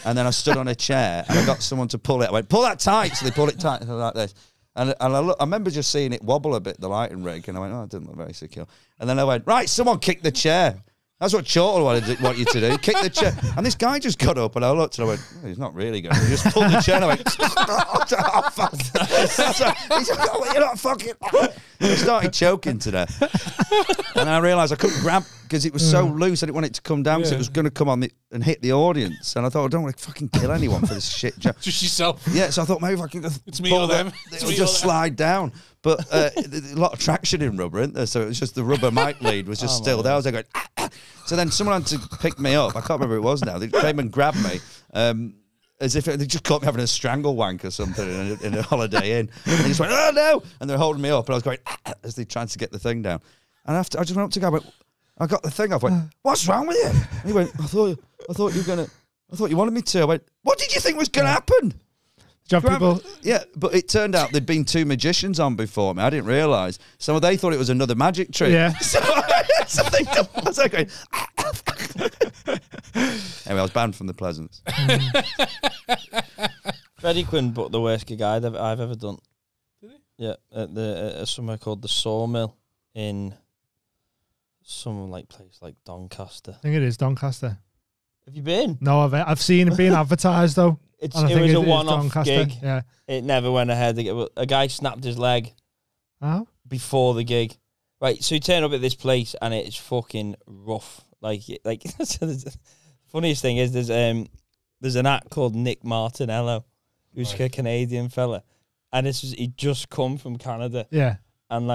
And then I stood on a chair and I got someone to pull it. I went, "Pull that tight." So they pulled it tight like this. And I remember just seeing it wobble a bit, the lighting rig. And I went, "Oh, it didn't look very secure." And then I went, "Right, someone kick the chair." That's what Chortle want you to do. Kick the chair. And this guy just got up and I looked and I went, "Oh, he's not really going to." He just pulled the chair and I went, "Oh, fuck." He's like, "Oh, you're not fucking." I started choking to death. And I realised I couldn't grab, because it was so loose. I didn't want it to come down, because it was going to come on and hit the audience. And I thought, I don't want to fucking kill anyone for this shit joke. Just yourself. Yeah, so I thought maybe if I can just It's me or them. It would just slide down. But a lot of traction in rubber, isn't there? So it was just the rubber mic lead was just still there. I was like, going, So then someone had to pick me up. I can't remember who it was now. They came and grabbed me. As if they just caught me having a strangle wank or something in a Holiday Inn. And they just went, "Oh no!" And they're holding me up, and I was going as they tried to get the thing down. And after I just went up to the guy, I got the thing off. Went, "What's wrong with you?" And he went, I thought you wanted me to. I went, "What did you think was going to happen?" Yeah, but it turned out there'd been 2 magicians on before me. I didn't realise. So they thought it was another magic trick. Yeah. So I was like going, Anyway, I was banned from the Pleasance. Freddie Quinn booked the worst gig I've ever done. Did he? Yeah, at somewhere called the Sawmill in some place like Doncaster. I think it is Doncaster. Have you been? No, I've seen it being advertised though. It was a one-off gig. Yeah. It never went ahead. A guy snapped his leg before the gig. Right, so he turned up at this place and it's fucking rough. Like the funniest thing is there's an act called Nick Martinello, who's a Canadian fella, and he'd just come from Canada. Yeah, and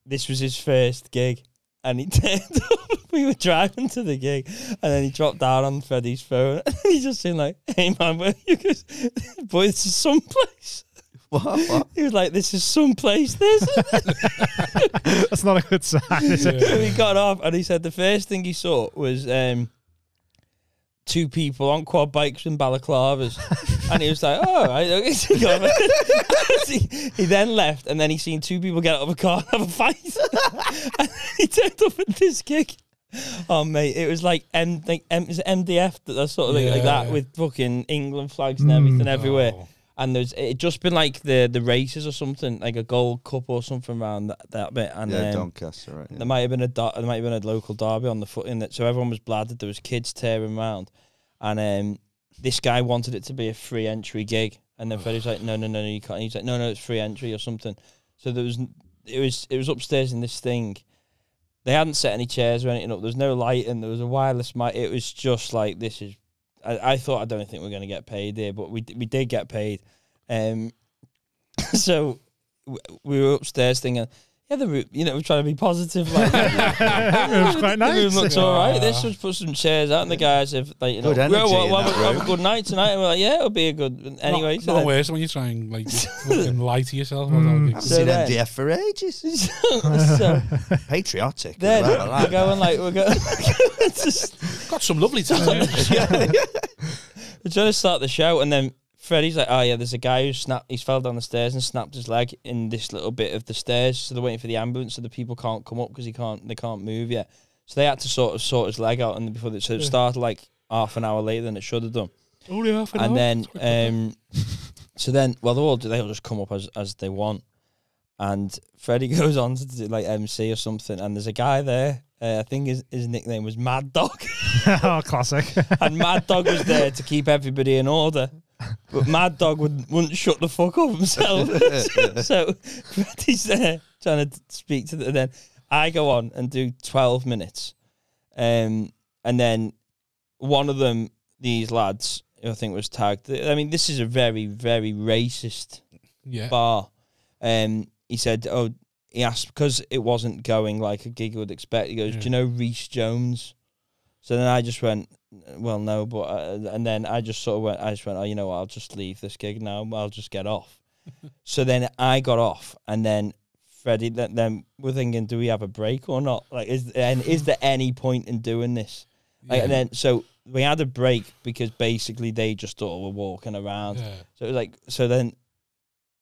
this was his first gig, and he turned up. We were driving to the gig, and then he dropped down on Freddie's phone, and he just seemed like, "Hey man, where you?" He goes, "Boy, this is someplace." What? He was like, "This is someplace, this." That's not a good sign, is it? So he got off, and he said the first thing he saw was 2 people on quad bikes in balaclavas. And he was like, "Oh, right." He then left, and then he seen 2 people get out of a car and have a fight. And he turned up at this gig. Oh, mate, it was like MDF, that sort of thing, like that, with fucking England flags and everything everywhere. Oh. And it just been like the races or something, like a Gold Cup or something around that bit. And Doncaster, right? Yeah. There might have been a local derby on the foot in it, so everyone was bladdered. There was kids tearing around, and this guy wanted it to be a free entry gig, and then Freddie's like, "No, you can't." He's like, "No, it's free entry or something." So it was upstairs in this thing. They hadn't set any chairs or anything up. There was no lighting. There was a wireless mic. It was just like, this is. I thought, I don't think we're going to get paid here, but we did get paid. So we were upstairs thinking, yeah, the room, we're trying to be positive. Like, the room's quite nice. The room looks all right. Let's just put some chairs out, and the guys have, good energy have a good night tonight. And we're like, yeah, it'll be a good. Anyway, it's not worse when you try and lie to yourself. I've seen MDF for ages. So patriotic. Then we're going got some lovely times. We're trying to start the show, and then Freddie's like, oh yeah, there's a guy he's fell down the stairs and snapped his leg in this little bit of the stairs, so they're waiting for the ambulance, so the people can't come up because they can't move yet. So they had to sort his leg out, and before so it started like half an hour later than it should have done. Only half an hour. And then, so then, well, they'll just come up as they want. And Freddie goes on to do like MC or something, and there's a guy there. I think his nickname was Mad Dog. Oh, classic. And Mad Dog was there to keep everybody in order. But Mad Dog wouldn't shut the fuck up himself. So Freddie's there trying to speak to them. And then I go on and do 12 minutes. And then one of them, these lads, who I think was tagged. I mean, this is a very, very racist bar. He said, he asked, because it wasn't going like a gig would expect, he goes, do you know Rhys Jones? So then I just went, well, no, but, and then I just went, oh, you know what, I'll just leave this gig now, I'll just get off. So then I got off, and then Freddie, then we're thinking, do we have a break or not? Like, is there any point in doing this? Like, and then, so we had a break because basically they just thought we're walking around. Yeah. So it was like, so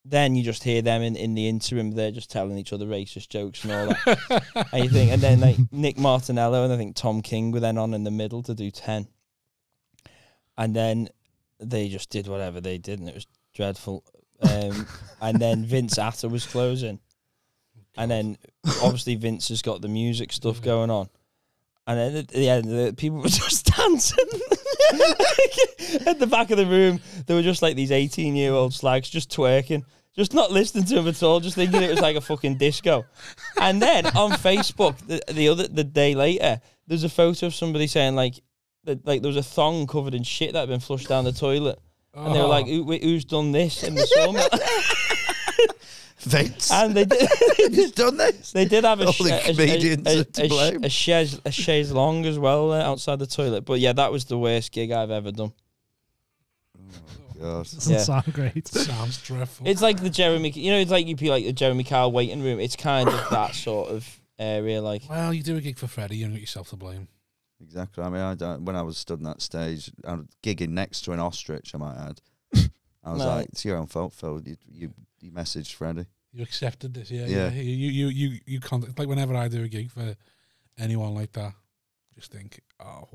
then you just hear them in the interim, they're just telling each other racist jokes and all that. And you think, and then like Nick Martinello and I think Tom King were then on in the middle to do 10. And then they just did whatever they did, and it was dreadful. And then Vince Atta was closing. And then obviously Vince has got the music stuff going on. And then at the end, the people were just dancing. At the back of the room, there were just like these 18-year-old slags just twerking, just not listening to him at all, just thinking it was like a fucking disco. And then on Facebook, the day later, there's a photo of somebody saying like there was a thong covered in shit that had been flushed down the toilet. And they were like, who's done this in the summer? Vince. And they did. He's done this. They did have a chaise longue as well outside the toilet. But yeah, that was the worst gig I've ever done. Oh God, doesn't sound great. Sounds dreadful. It's like the Jeremy, it's like you'd be like the Jeremy Kyle waiting room. It's kind of that sort of area. Like, well, you do a gig for Freddie, you don't get yourself to blame. Exactly. I mean, when I was stood on that stage, I was gigging next to an ostrich, I might add. I was like, it's your own fault, Phil. You messaged Freddie. You accepted this, yeah. You can't. It's like whenever I do a gig for anyone like that, just think, oh,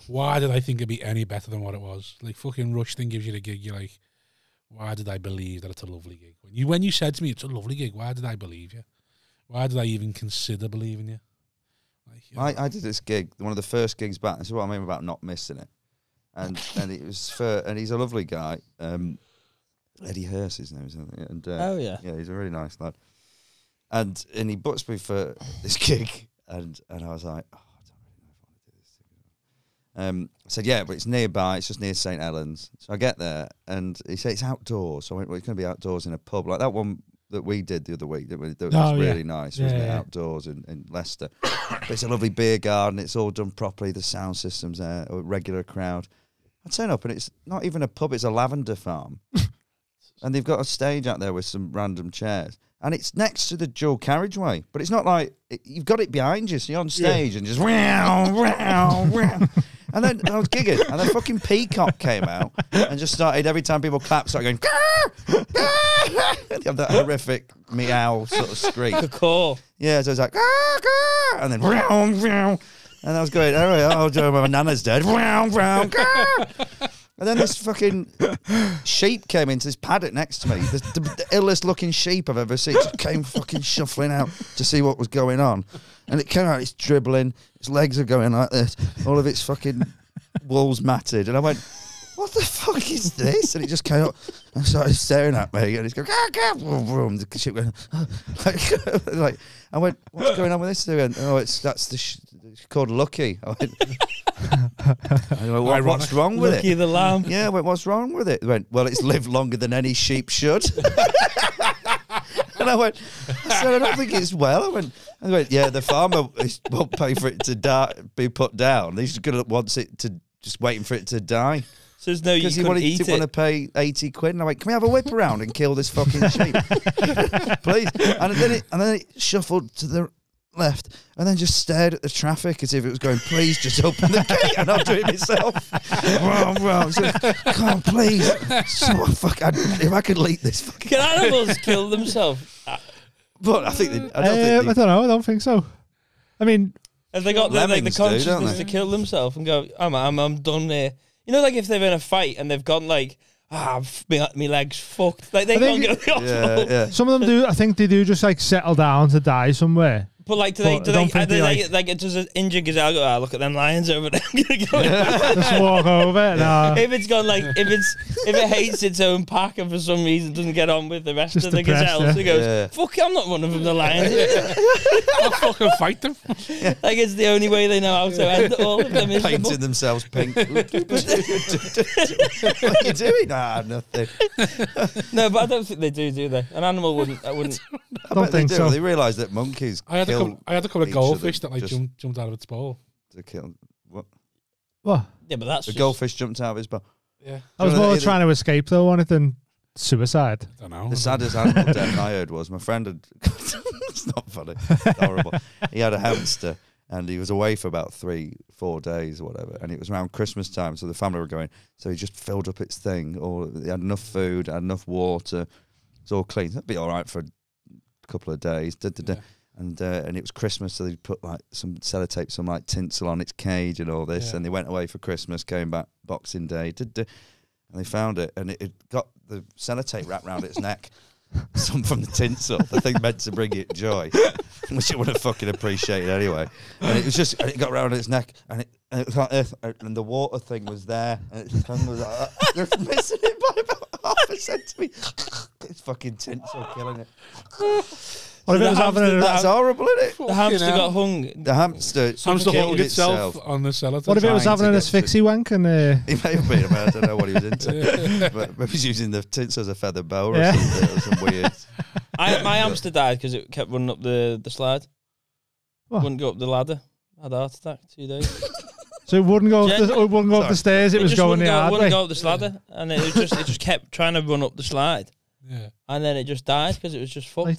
why did I think it'd be any better than what it was? Like fucking Rush thing gives you the gig. You're like, why did I believe that it's a lovely gig? When you said to me it's a lovely gig, why did I believe you? Why did I even consider believing you? Like, I did this gig, one of the first gigs back. This is what I mean about not missing it. And it was and he's a lovely guy. Eddie Hurst, his name is, and yeah, he's a really nice lad. And he books me for this gig, and I was like, oh, I don't really know if I want to do this. I said, yeah, but it's nearby. It's just near St. Helens. So I get there, and he said it's outdoors. So I went, well, it's going to be outdoors in a pub like that one that we did the other week. That was really nice, wasn't it? Outdoors in Leicester. But it's a lovely beer garden. It's all done properly. The sound system's there, a regular crowd. I turn up, and it's not even a pub. It's a lavender farm. And they've got a stage out there with some random chairs. And it's next to the dual carriageway. But it's not like, you've got it behind you, so you're on stage and just And then I was gigging, and the fucking peacock came out and just started, every time people clapped, started going, they have that horrific meow sort of scream. Caw. Yeah, so it was like, and then, and I was going, oh, my nana's dead. And then this fucking sheep came into this paddock next to me. The illest looking sheep I've ever seen. Just came fucking shuffling out to see what was going on. And it came out, it's dribbling, its legs are going like this, all of its fucking wool's matted. And I went, what the fuck is this? And it just came up and started staring at me. And it's going, the sheep going, like, I went, what's going on with this? Went, oh, it's called Lucky. I went, what's wrong with Lucky it? The lamb. Yeah, I went, what's wrong with it? He went, well, it's lived longer than any sheep should. And I went, so I don't think it's well. I went, yeah, the farmer won't pay for it to be put down. He's going to wants it to just waiting for it to die. So there's no, you couldn't eat it. Didn't want to pay 80 quid. And I went, can we have a whip around and kill this fucking sheep? Please. And then it shuffled to the left, and then just stared at the traffic as if it was going, please just open the gate, and I'll do it myself. Come on, please. So, if I could leak this fucking... Can animals kill themselves? But I think I don't know. I don't think so. I mean, have they got the lemmings do, consciousness don't they? to kill themselves and go, I'm done there? You know, like if they're in a fight and they've gone like, me legs fucked. Like they can't go to the hospital. Yeah. some of them do. I think they do just like settle down to die somewhere. But like, I don't think they, like does an injured gazelle go, look at them lions over there? Just walk over. No. If it's gone like, if it hates its own pack and for some reason doesn't get on with the rest Just of the depressed, gazelles, yeah. it goes, fuck, I'm not running from the lions. I'll fucking fight them. Like it's the only way they know how to end all of them. Painting themselves pink. What are you doing? Nothing. No, but I don't think they do they? An animal wouldn't. I wouldn't. I don't think so. They realise that monkeys I had a couple of each goldfish other that like just jumped out of its bowl. to kill. What? What? Yeah, but that's The just, goldfish jumped out of his bowl. Yeah, I was Do you know more that- trying to escape though on it than suicide. I don't know. The saddest animal death I heard was my friend had. It's not funny. It's horrible. He had a hamster and he was away for about 3-4 days or whatever. And it was around Christmas time, so the family were going. So he just filled up its thing. Or he had enough food, had enough water. It's all clean. That'd be all right for a couple of days. Yeah. And it was Christmas, so they put like some sellotape, some like tinsel on its cage and all this. Yeah. And they went away for Christmas, came back Boxing Day, and they found it, and it got the sellotape wrapped around its neck. Some from the tinsel, the thing meant to bring it joy, which it would have fucking appreciated anyway. And it was just, and it got around its neck, and it was like this, and the water thing was there, and its tongue was like, just missing it by about half a centimetre. It's fucking tinsel killing it. What if it was having That's horrible, isn't it? the hamster got hung. The hamster Hamster killed hung itself on the sellotape. What if it was trying having to an get to- asphyxie wank and He may have been, I don't know what he was into. But he was using the tinsel as a feather bow or something. Or some weird. My hamster died because it kept running up the slide. What? Wouldn't go up the ladder. Had a heart attack 2 days. so it wouldn't go. It wouldn't go up the stairs. It was just going wouldn't the hard wouldn't way. go up the ladder, and it just kept trying to run up the slide, Yeah. and then it just died because it was just fucked. Like,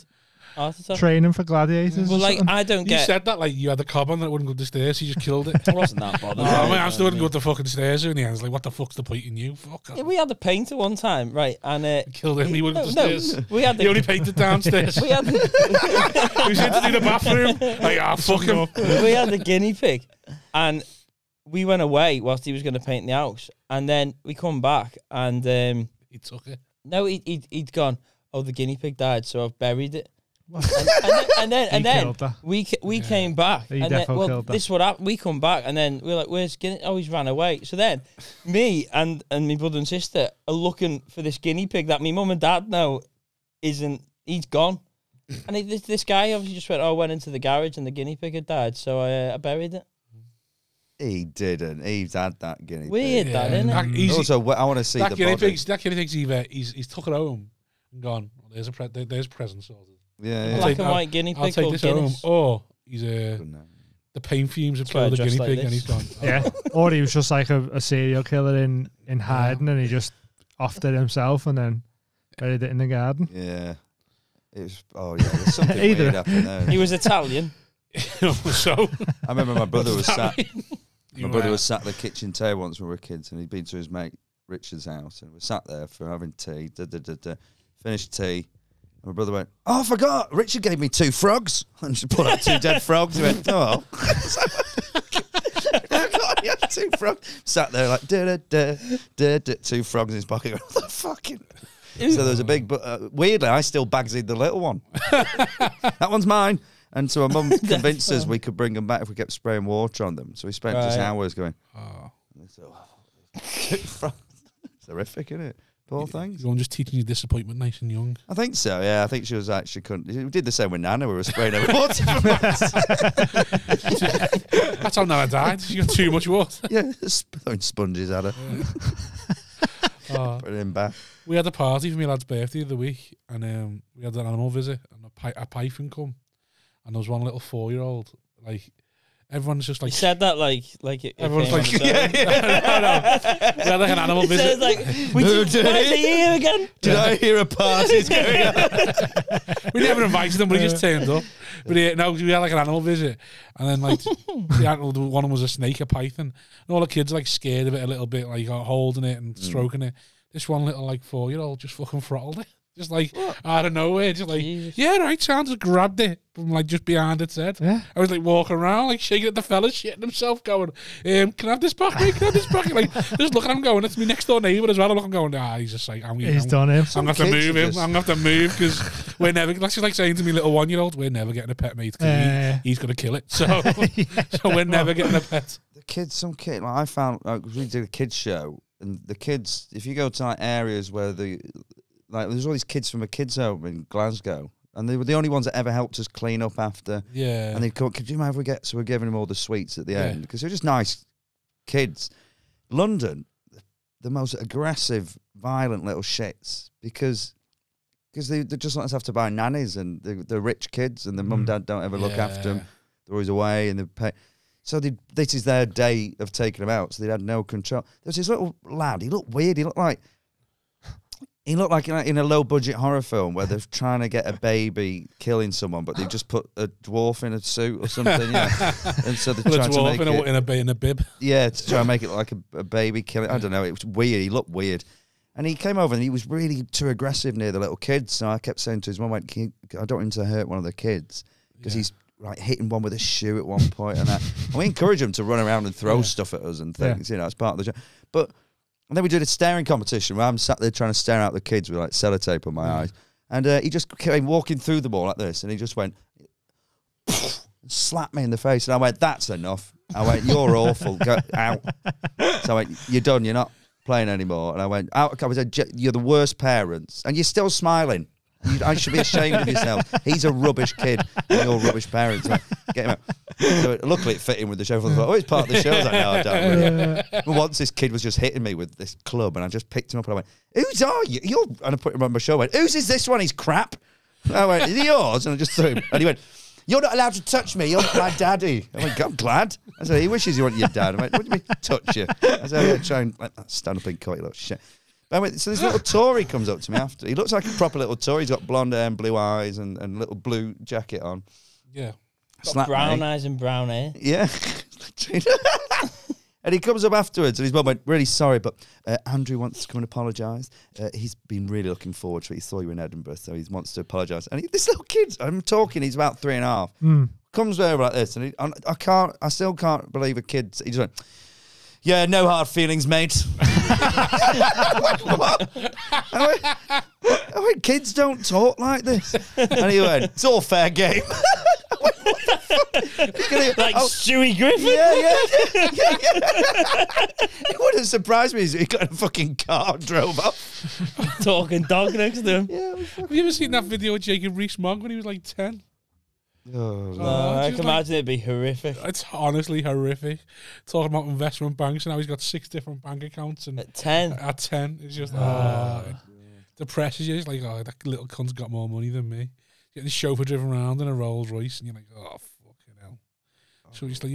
Heart attack. Training for gladiators. Well, or like something. I don't You get. said that like you had a cob on that wouldn't go up the stairs, so you just killed it. I wasn't that bothered. Oh, my hamster wouldn't go up the fucking stairs in the end. It's like, what the fuck's the point in you? Fuck off. Yeah, we had a painter one time, right? And Killed him, he wouldn't go up the stairs. we had He only the. painted downstairs. We had the, He was in to do the bathroom. Like, fuck him. we had the guinea pig, and we went away whilst he was going to paint the house, and then we come back, and He took it. no, he'd gone. Oh, the guinea pig died, so I've buried it. and He then killed that. we came back, He and then, defo well, killed that. this is what happened. We come back, and then we're like, "Where's Guinea?" Oh, he's ran away. So then, me and my brother and sister are looking for this guinea pig that my mum and dad know isn't. He's gone, and this guy obviously just went. Oh, I went into the garage, and the guinea pig had died, so I buried it. He didn't. He's had that guinea pig. Weird, that isn't That, it? easy, Also, I want to see that the guinea body. pig's either he's took it home and gone. Well, there's a present sorted. Yeah, Black take- and white guinea I'll pig take called this home. Guinness. Or he's Good name. the pain fumes have That's why I killed the dress guinea like pig and this. he's gone. Yeah. Or he was just like a serial killer in hiding, and he just offed it himself and then buried it in the garden. Yeah. It was, oh, yeah, there's something Either. weird happening there. He was Italian. So I remember my brother was sat. You My brother were- was sat at the kitchen table once when we were kids, and he'd been to his mate Richard's house, and we sat there for having tea. Finished tea, and my brother went, "Oh, I forgot. Richard gave me 2 frogs," and just pulled out 2 dead frogs. He went, "Oh." God, he had 2 frogs. Sat there like 2 frogs in his pocket. What the fucking? So there was a big, but weirdly, I still bagsied the little one. That one's mine. And so my mum convinced us we could bring them back if we kept spraying water on them. So we spent just Right. hours going. Oh, It's horrific, isn't it? Poor things. you're just teaching you disappointment nice and young. I think so. Yeah, I think she was actually couldn't. We did the same with Nana. We were spraying her with water. From us. That's how Nana died. She got too much water. Yeah, throwing sponges at her. Oh, Put it in bath. we had a party for my lad's birthday the other week, and we had an animal visit, and a python come, and there was one little 4-year-old, like, Everyone's just like... You said that like it Everyone's came like... on its own. no. We had like an animal It visit. says like, why is he here again? Did I hear a party's going on? We never invited them, but he just turned up. But no, we had like an animal visit, and then like the animal, one of them was a snake, a python, and all the kids are like scared of it a little bit, like holding it and stroking it. This one little like 4-year-old just fucking throttled it, just like out of nowhere, just like yeah, right, sound, just grabbed it from like just behind its head. Yeah. I was like walking around, like shaking at the fella, shitting himself, going, "Can I have this back, mate? Can I have this back?" Like just looking at him, going, "It's my next door neighbour as well." I look, I'm going, he's just like, He's done him. I'm gonna have to move him. I'm gonna have to move because we're never. That's just like saying to me, little 1-year-old, we're never getting a pet, mate, because he's gonna kill it. So, so we're never getting a pet. The kids, some kid, like I found, like we did a kids show, and the kids, if you go to like areas where there's all these kids from a kids home in Glasgow, and they were the only ones that ever helped us clean up after. Yeah. And they'd come, could you mind if we get? So we're giving them all the sweets at the end because they're just nice kids. London, the most aggressive, violent little shits because they just let us have to buy nannies, and they're rich kids, and the mum and dad don't ever look after them. They're always away, and they pay. So this is their day of taking them out, so they had no control. There was this little lad. He looked weird. He looked like in a low-budget horror film where they're trying to get a baby killing someone, but they've just put a dwarf in a suit or something. Yeah, and so they're trying to make it in a bib. Yeah, to try and make it like a baby killing. I don't know. It was weird. He looked weird. And he came over and he was really too aggressive near the little kids. So I kept saying to his mum, I don't want him to hurt one of the kids because he's like hitting one with a shoe at one point. And we encourage him to run around and throw stuff at us and things. You know, it's part of the job. And then we did a staring competition where I'm sat there trying to stare out the kids with like sellotape on my eyes. And he just came walking through the ball like this, and he just went, slapped me in the face. And I went, that's enough. I went, you're awful. Go out. So I went, you're done. You're not playing anymore. And I went, out. I said, you're the worst parents. And you're still smiling. I should be ashamed of yourself. He's a rubbish kid, and you're rubbish parents. Like, get him out. So luckily, it fit in with the show. I thought, it's part of the show. I was like, no, I don't. Really. But once this kid was just hitting me with this club, and I just picked him up, and I went, "Whose are you?" And I put him on my shoulder. I went, "Whose is this one? He's crap." And I went, "Is he yours?" And I just threw him. And he went, "You're not allowed to touch me. You're not my daddy." I went, "I'm glad." I said, "He wishes you weren't your dad." I went, "What do you mean touch you?" I said, "Yeah, try and stand up and cut you little shit." I went, so this little Tory comes up to me after. He looks like a proper little Tory. He's got blonde hair and blue eyes and little blue jacket on. Yeah. Got brown eyes and brown hair. Yeah. And he comes up afterwards, and his mum went, really sorry, but Andrew wants to come and apologise. He's been really looking forward to it. He saw you in Edinburgh, so he wants to apologise. And this little kid, I'm talking, he's about 3.5, comes over like this, and I still can't believe a kid. He just went, yeah, no hard feelings, mate. I went, what? I went, kids don't talk like this. And he went, it's all fair game. I went, what the fuck? Like Stewie Griffin? Yeah. It wouldn't surprise me if he got in a fucking car and drove up. Talking dog next to him. Yeah, have you ever seen that video of Jacob Rees-Mogg when he was like 10? I can imagine it'd be horrific. It's honestly horrific. Talking about investment banks and how he's got 6 different bank accounts. And At 10? At 10, it's just, it depresses you. It's like, that little cunt's got more money than me. Getting chauffeur driven around in a Rolls Royce, and you're like, oh, fucking hell. So it's like,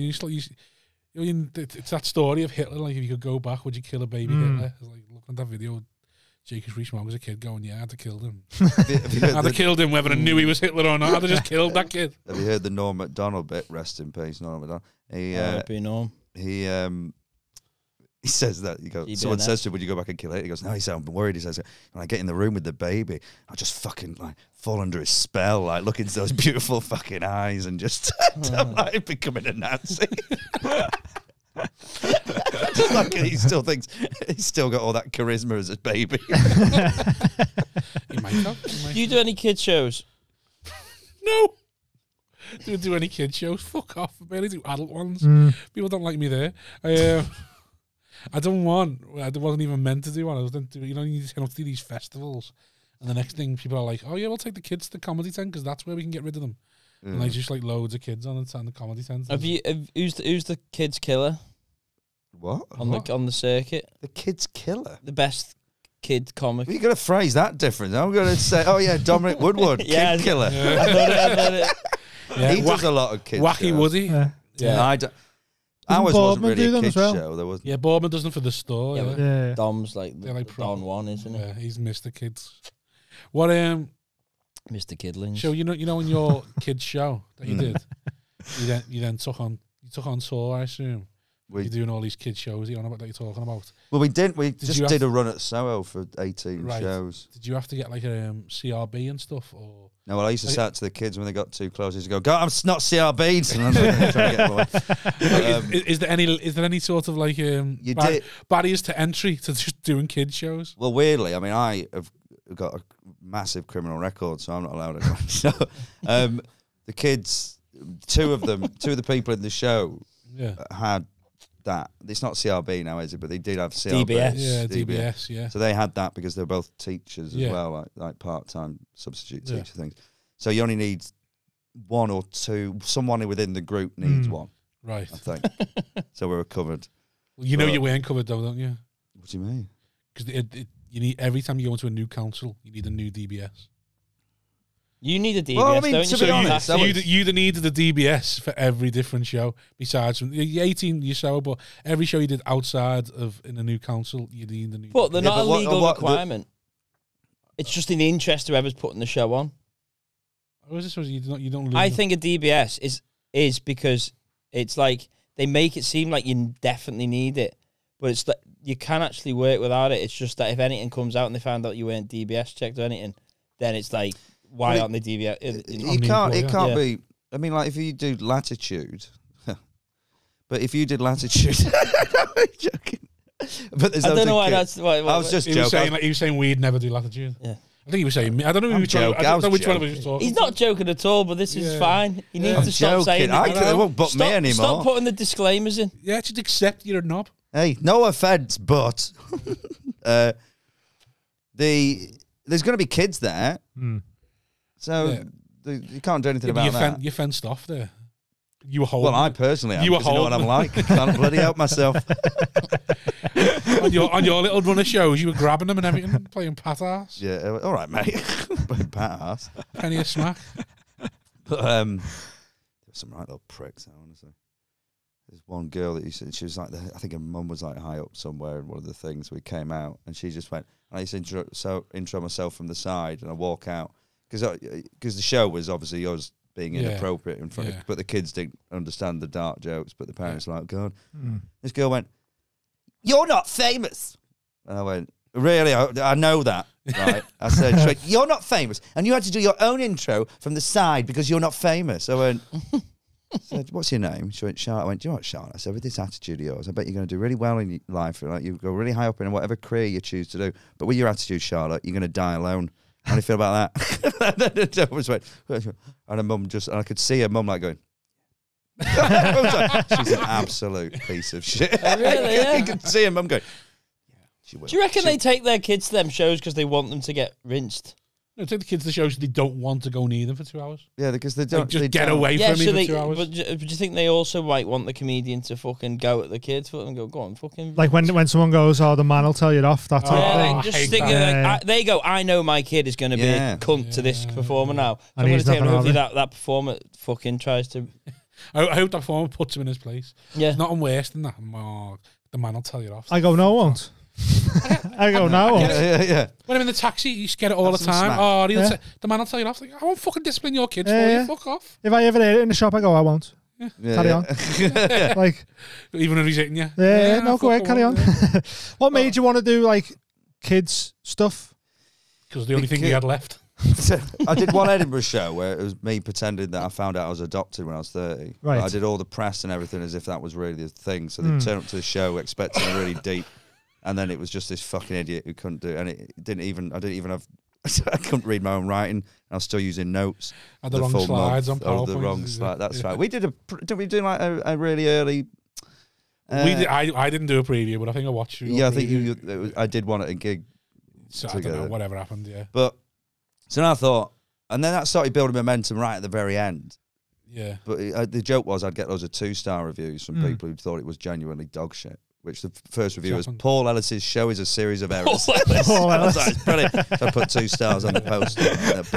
it's that story of Hitler, like, if you could go back, would you kill a baby Hitler? It's like, looking at that video, Jacob Rees-Mogg was a kid going, yeah, I'd have killed him. I'd have killed him whether I knew he was Hitler or not. I'd have just killed that kid. Have you heard the Norm Macdonald bit? Rest in peace, Norm Macdonald. He says that, someone says to him, would you go back and kill it? He goes, no, he said, I'm worried. He says, when I get in the room with the baby, I'll just fucking like fall under his spell, like look into those beautiful fucking eyes and just like becoming a Nazi. Like he still thinks he's still got all that charisma as a baby. He might have. Do you do any kids shows? No. Do any kid shows? Fuck off. I barely do adult ones. People don't like me there. I wasn't even meant to do one. I was do, you just turn up to these festivals, and the next thing people are like, "Oh yeah, we'll take the kids to the comedy tent because that's where we can get rid of them." And like just like loads of kids on the comedy tent. Who's the kids killer? What on the circuit? The kids killer. The best kid comic. You're going to phrase that different. I'm going to say, oh yeah, Dominic Woodward, kid killer. Yeah. I thought it. Yeah, he does a lot of kids. Wacky shows. Woody. Yeah. Ours wasn't Boardman really do a them kids as well? show. There was Yeah, Boardman does them for the store. Yeah, Yeah, but Yeah. Dom's like They're like Don one, isn't it? yeah, he's Mr. Kids. What Mr. Kidlings. show you know in your kids show that you did, you then took on tour, I assume. You're doing all these kids shows that you're talking about. Well, we didn't. We Did just you did a run at Soho for 18 Right. shows. Did you have to get like a CRB and stuff, or No, well, I used to say to the kids when they got too close, I used to go, I'm not CRB'd. And I'm like, trying to get them away. is there any sort of like barriers to entry to just doing kids shows? Well, weirdly, I mean, I have got a massive criminal record, so I'm not allowed to. So, the kids, two of the people in the show had that. It's not CRB now, is it? But they did have CRB. DBS. Yeah, DBS, yeah. So they had that because they're both teachers as well, like part-time substitute teacher things. So you only need one or two. Someone within the group needs one, right? I think. So we were covered. Well, you know you weren't covered though, don't you? What do you mean? Because you need every time you go into a new council, you need a new DBS. You need a DBS, Well, I mean, don't to you? be So honest, you have to- You'd needed a DBS for every different show. Besides from the 18 you show, but every show you did outside of in a new council, you need a new. But they're DBS. not a but legal requirement. It's just in the interest of whoever's putting the show on. Or is this you don't? I think a DBS is because it's like they make it seem like you definitely need it, but it's that you can actually work without it. It's just that if anything comes out and they find out you weren't DBS checked or anything, then it's like, why aren't they DBS? It can't be. I mean, like if you do latitude, but if you did latitude, I'm joking. But there's I don't know why kid. that's. Why, I was just he joking. was saying we'd never do latitude. Yeah. I think he was saying me. I don't know who I'm which one. joking. I don't know which one joking. he was talking. He's not joking at all, but this is fine. You need I'm to stop saying joking. that. They won't book me anymore. Stop putting the disclaimers in. Yeah, just accept you're a knob. Hey, no offense, but there's going to be kids there, so you can't do anything about that. You fenced off there. You were holding. Well, I personally am. You were You know what I'm holding. like. Can't bloody help myself. on your little runner shows, you were grabbing them and everything, playing pat ass. Yeah, all right, mate. Playing pat ass. Penny a smack. But there were some right little pricks, honestly. There's one girl that you said, she was like, I think her mum was like high up somewhere in one of the things. We came out and she just went, and I used to intro myself from the side and I walk out. Because the show was obviously us being inappropriate in front of, but the kids didn't understand the dark jokes, but the parents were like, God. This girl went, "You're not famous." And I went, "Really? I know that." Right? I said, she went, "You're not famous. And you had to do your own intro from the side because you're not famous." I went, I said, "What's your name?" She went, "Charlotte." I went, "Do you know what, Charlotte?" I said, "With this attitude of yours, I bet you're going to do really well in your life. Like you go really high up in whatever career you choose to do. But with your attitude, Charlotte, you're going to die alone. How do you feel about that?" And her mum and I could see her mum like going, she's an absolute piece of shit. Really, yeah. You could see her mum going, she will. Do you reckon they take their kids to them shows because they want them to get rinsed? No, take the kids to shows they don't want to go near them for 2 hours. Yeah, because they don't. Like, just they get don't. away Yeah, from so me for 2 hours. But do you think they also might want the comedian to fucking go at the kids for them and go on, fucking. Like when someone goes, "Oh, the man will tell you off," that type Yeah, of thing. like, I just hate thinking, that. like, there you go. I know my kid is going to be a cunt to this performer now. So And I'm going he's to take not him. gonna Hopefully have that performer fucking tries to. I hope that performer puts him in his place. Yeah. It's nothing worse than that. Oh, the man will tell you off. I go, "No, I won't." I go, "No, I won't." Yeah. When I'm in the taxi, you just get it all That's the some time. smack. Oh, Yeah. the man will tell you off. Like, I won't fucking discipline your kids Yeah. for you. Fuck off. If I ever hear it in the shop, I go, "I won't." Carry on. Like, Even if he's hitting you. no, go ahead, carry on. What made you want to do like kids stuff? Because the only thing he had left. I did one Edinburgh show where it was me pretending that I found out I was adopted when I was 30. Right. I did all the press and everything as if that was really the thing. So they turned up to the show expecting really deep, and then it was just this fucking idiot who couldn't do it. And it didn't even. I didn't even have. I couldn't read my own writing. I was still using notes. Had the wrong full slides month on of the PowerPoint. wrong slide. That's right. We did did we do like a really early? We did, I didn't do a preview, but I think I watched you. Yeah, I think I did one at a gig. So I don't know, together. whatever happened, yeah. But so then I thought, and then that started building momentum right at the very end. Yeah. But the joke was I'd get loads of 2-star reviews from people who thought it was genuinely dog shit. Which the first review was, "Paul Ellis's show is a series of errors." Paul Ellis. It's brilliant. So I put 2 stars on the poster, on the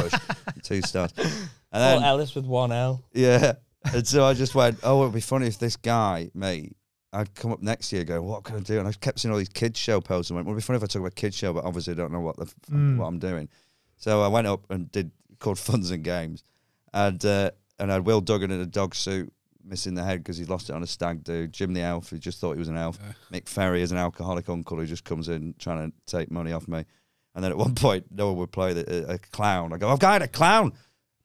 push, 2 stars. And Paul then, Ellis with 1 L. yeah, And so I just went, oh, it'd be funny if this guy, mate, I'd come up next year going, what can I do? And I kept seeing all these kids show posts and went, well, it'd be funny if I talk about kids show, but obviously I don't know what I'm doing. So I went up and did called Funs and Games, and I had Will Duggan in a dog suit, missing the head because he lost it on a stag do. Jim the elf, who just thought he was an elf. Mick Ferry is an alcoholic uncle who just comes in trying to take money off me. And then at one point, no one would play a clown. I go, I've got a clown.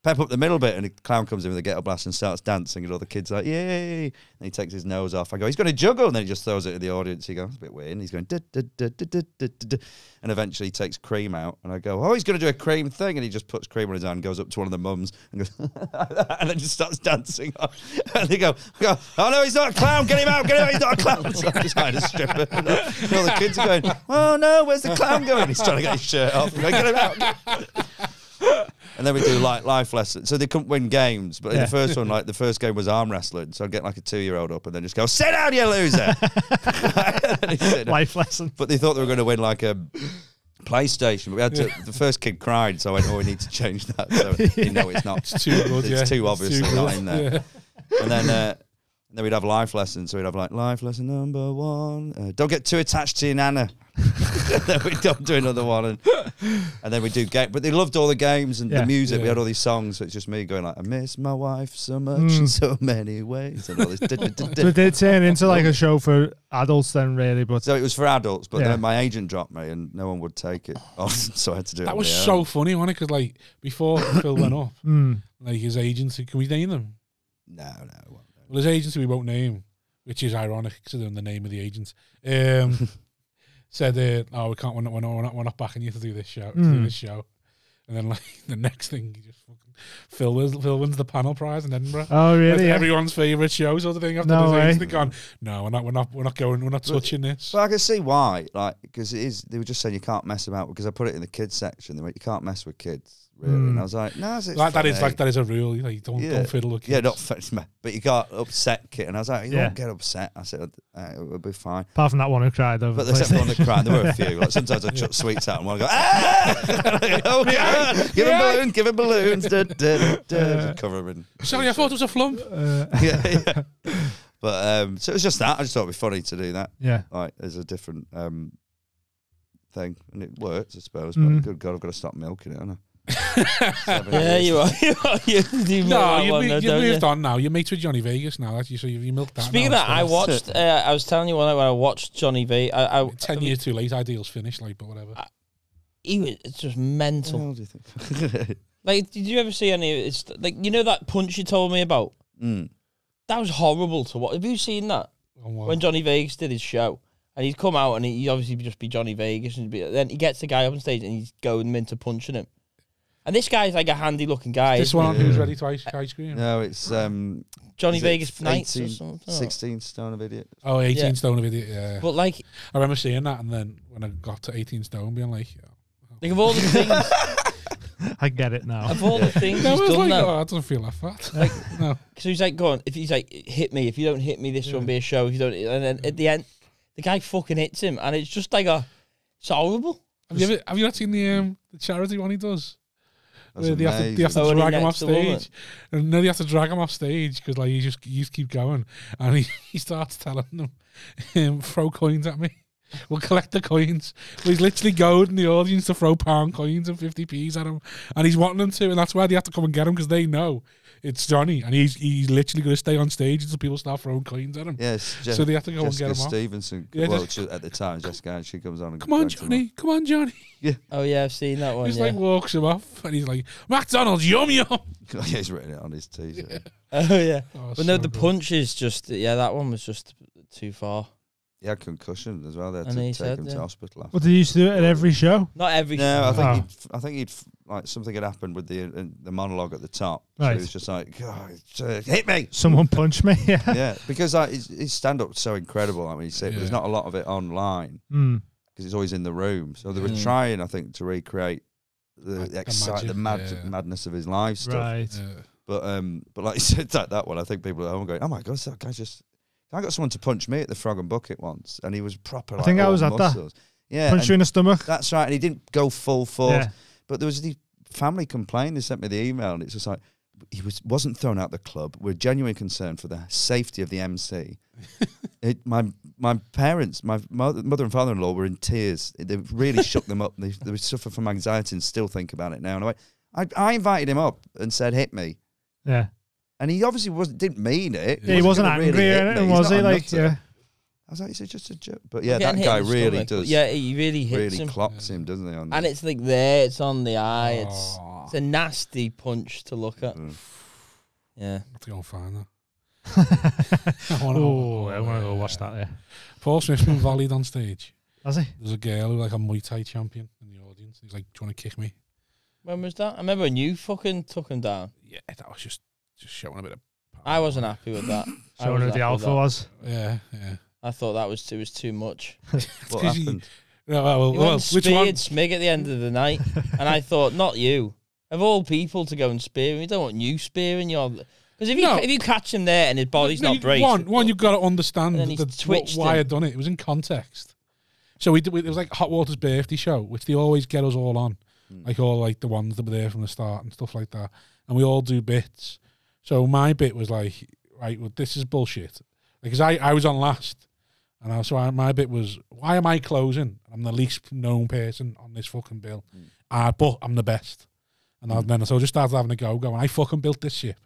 Pep up the middle bit, and the clown comes in with a ghetto blast and starts dancing, and all the kids are like, yay! And he takes his nose off. I go, he's going to juggle, and then he just throws it to the audience. He goes, it's a bit weird. And he's going, and eventually he takes cream out, and I go, oh, he's going to do a cream thing, and he just puts cream on his hand, goes up to one of the mums, and goes, and then just starts dancing. And they go, oh no, he's not a clown, get him out, he's not a clown. So I just kind of strip it. And all the kids are going, oh no, where's the clown going? He's trying to get his shirt off. Going, get him out. And then we do like life lessons. So they couldn't win games, but in the first one, like the first game was arm wrestling. So I'd get like a 2-year-old up and then just go, sit down, you loser. Life lesson. But they thought they were going to win like a PlayStation. But we had to. The first kid cried, so I went, oh, we need to change that. So you know it's not. It's too good. It's too obviously not in there. Yeah. And then we'd have life lessons. So we'd have like life lesson number 1. Don't get too attached to your nana. Then we'd go do another one, and then we do game. But they loved all the games and the music. Yeah. We had all these songs. So it's just me going like, I miss my wife so much in so many ways, and all this. So it did turn into like a show for adults then, really. But so it was for adults, but then my agent dropped me, and no one would take it. So I had to do it. That was so funny, wasn't it? Because like before Phill went up, like his agency, can we name them? No. Well, his agency we won't name, which is ironic considering the name of the agents. Said, "Oh, we can't. We're not backing you to do this show. And then like the next thing, he just fucking Phill wins the panel prize in Edinburgh. Oh, really? That's everyone's favourite show, sort of thing. After No this way. they've gone, no, we're not touching this. But I can see why, like, because it is. They were just saying you can't mess about because I put it in the kids section. They went, you can't mess with kids, really. And I was like, no, it's like that is a rule. Like, don't fiddle with kids. Yeah, not but you can't upset kid. And I was like, you don't get upset. I said it'll be fine. Apart from that one who cried over. But the second one that cried, there were a few. Like sometimes I chuck sweets out and one go, oh god, give him balloons, cover him in. Sorry, I thought it was a flump. Yeah. But so it was just that. I just thought it'd be funny to do that. Yeah. Like as a different thing, and it works, I suppose. But good God, I've got to stop milking it, haven't I? Yeah, you are. You've moved on now. You're mates with Johnny Vegas now. That's you. So you milked that. Speaking of that, I watched. I was telling you when I watched Johnny V. 10 years too late. Ideal's finished, like, but whatever. It's just mental. What do you think? Like, did you ever see any? It's like, you know that punch you told me about. That was horrible to watch. Have you seen that? When Johnny Vegas did his show, and he'd come out and he'd obviously just be Johnny Vegas, and then he gets the guy up on stage and he's going into punching him. And this guy's like a handy-looking guy. This one who's ready to ice cream? No, it's Johnny Vegas Nights or something. 16 Stone of Idiot. Oh, 18 Stone of Idiot, yeah. But like, I remember seeing that, and then when I got to 18 Stone, being like, of all the things, I get it now. Of all the things no, he's done like, now, oh, I don't feel that fat. Like, no, because he's like, go on. If he's like, hit me. If you don't hit me, this won't be a show. If you don't, and then at the end, the guy fucking hits him, and it's just like it's horrible. Have you not seen the charity one he does? They have to drag him off stage, and then they have to drag him off stage because like he just keep going, and he starts telling them, throw coins at me. We'll collect the coins. But he's literally goading the audience to throw pound coins and 50p's at him, and he's wanting them to, and that's why they have to come and get him because they know it's Johnny, and he's literally going to stay on stage until people start throwing coins at him. Yes, so they have to go and get him Stevenson. Yeah, well, at the time, Jessica, and she comes on and come on, Johnny. Yeah. Oh yeah, I've seen that one. He's like walks him off, and he's like, McDonald's, yum. Yeah, he's written it on his t-shirt. Yeah. Oh yeah, but so no, the good. punch is just that one was just too far. He had concussion as well. They had And to he take said, him to hospital after. Well, they used to do it at every show. Not every. No, show. I think he'd like something had happened with the monologue at the top. So Right. he was just like, God, hit me. Someone punched me. Yeah. Yeah, because like his stand-up's so incredible. I mean, you see it, but there's not a lot of it online because it's always in the room. So they were trying, I think, to recreate the madness of his live stuff. Right. Yeah. But like you said, that one, I think people at home going, oh my God, that guy just. I got someone to punch me at the Frog and Bucket once, and he was proper. I think I was at muscles. that. Yeah, punch you in the stomach. That's right, and he didn't go full force. Yeah. But there was the family complaint. They sent me the email, and it's just like wasn't thrown out the club. We're genuinely concerned for the safety of the MC. My parents, my mother and father-in-law were in tears. They really shook them up. They suffer from anxiety and still think about it now. And I invited him up and said, hit me. Yeah. And he obviously didn't mean it. He wasn't angry really or anything, was he? Like, yeah. I was like, it's just a joke. But yeah, that guy really does. Yeah, he really hits him. Clocks him, doesn't he? And it's like there, it's on the eye. It's a nasty punch to look at. Yeah. I have to go and find that. I want to go watch that, yeah. Paul Smith's been volleyed on stage. Has he? There's a girl who's like a Muay Thai champion in the audience. He's like, do you want to kick me? When was that? I remember when you fucking took him down. Yeah, that was just showing a bit of power. I wasn't happy with that. Showing who the alpha was. Yeah. I thought it was too much. What happened? He went speared Smig at the end of the night, and I thought, not you. Of all people to go and spear him, you don't want you spearing your... Because if you catch him there and his body's not braced... One, you've got to understand why him. I'd done it. It was in context. So it was like Hot Water's birthday show, which they always get us all on. Like all like the ones that were there from the start and stuff like that. And we all do bits. So my bit was like, right, well, this is bullshit. Because I was on last. And my bit was, why am I closing? I'm the least known person on this fucking bill. But I'm the best. And then so I just started having a going, I fucking built this ship.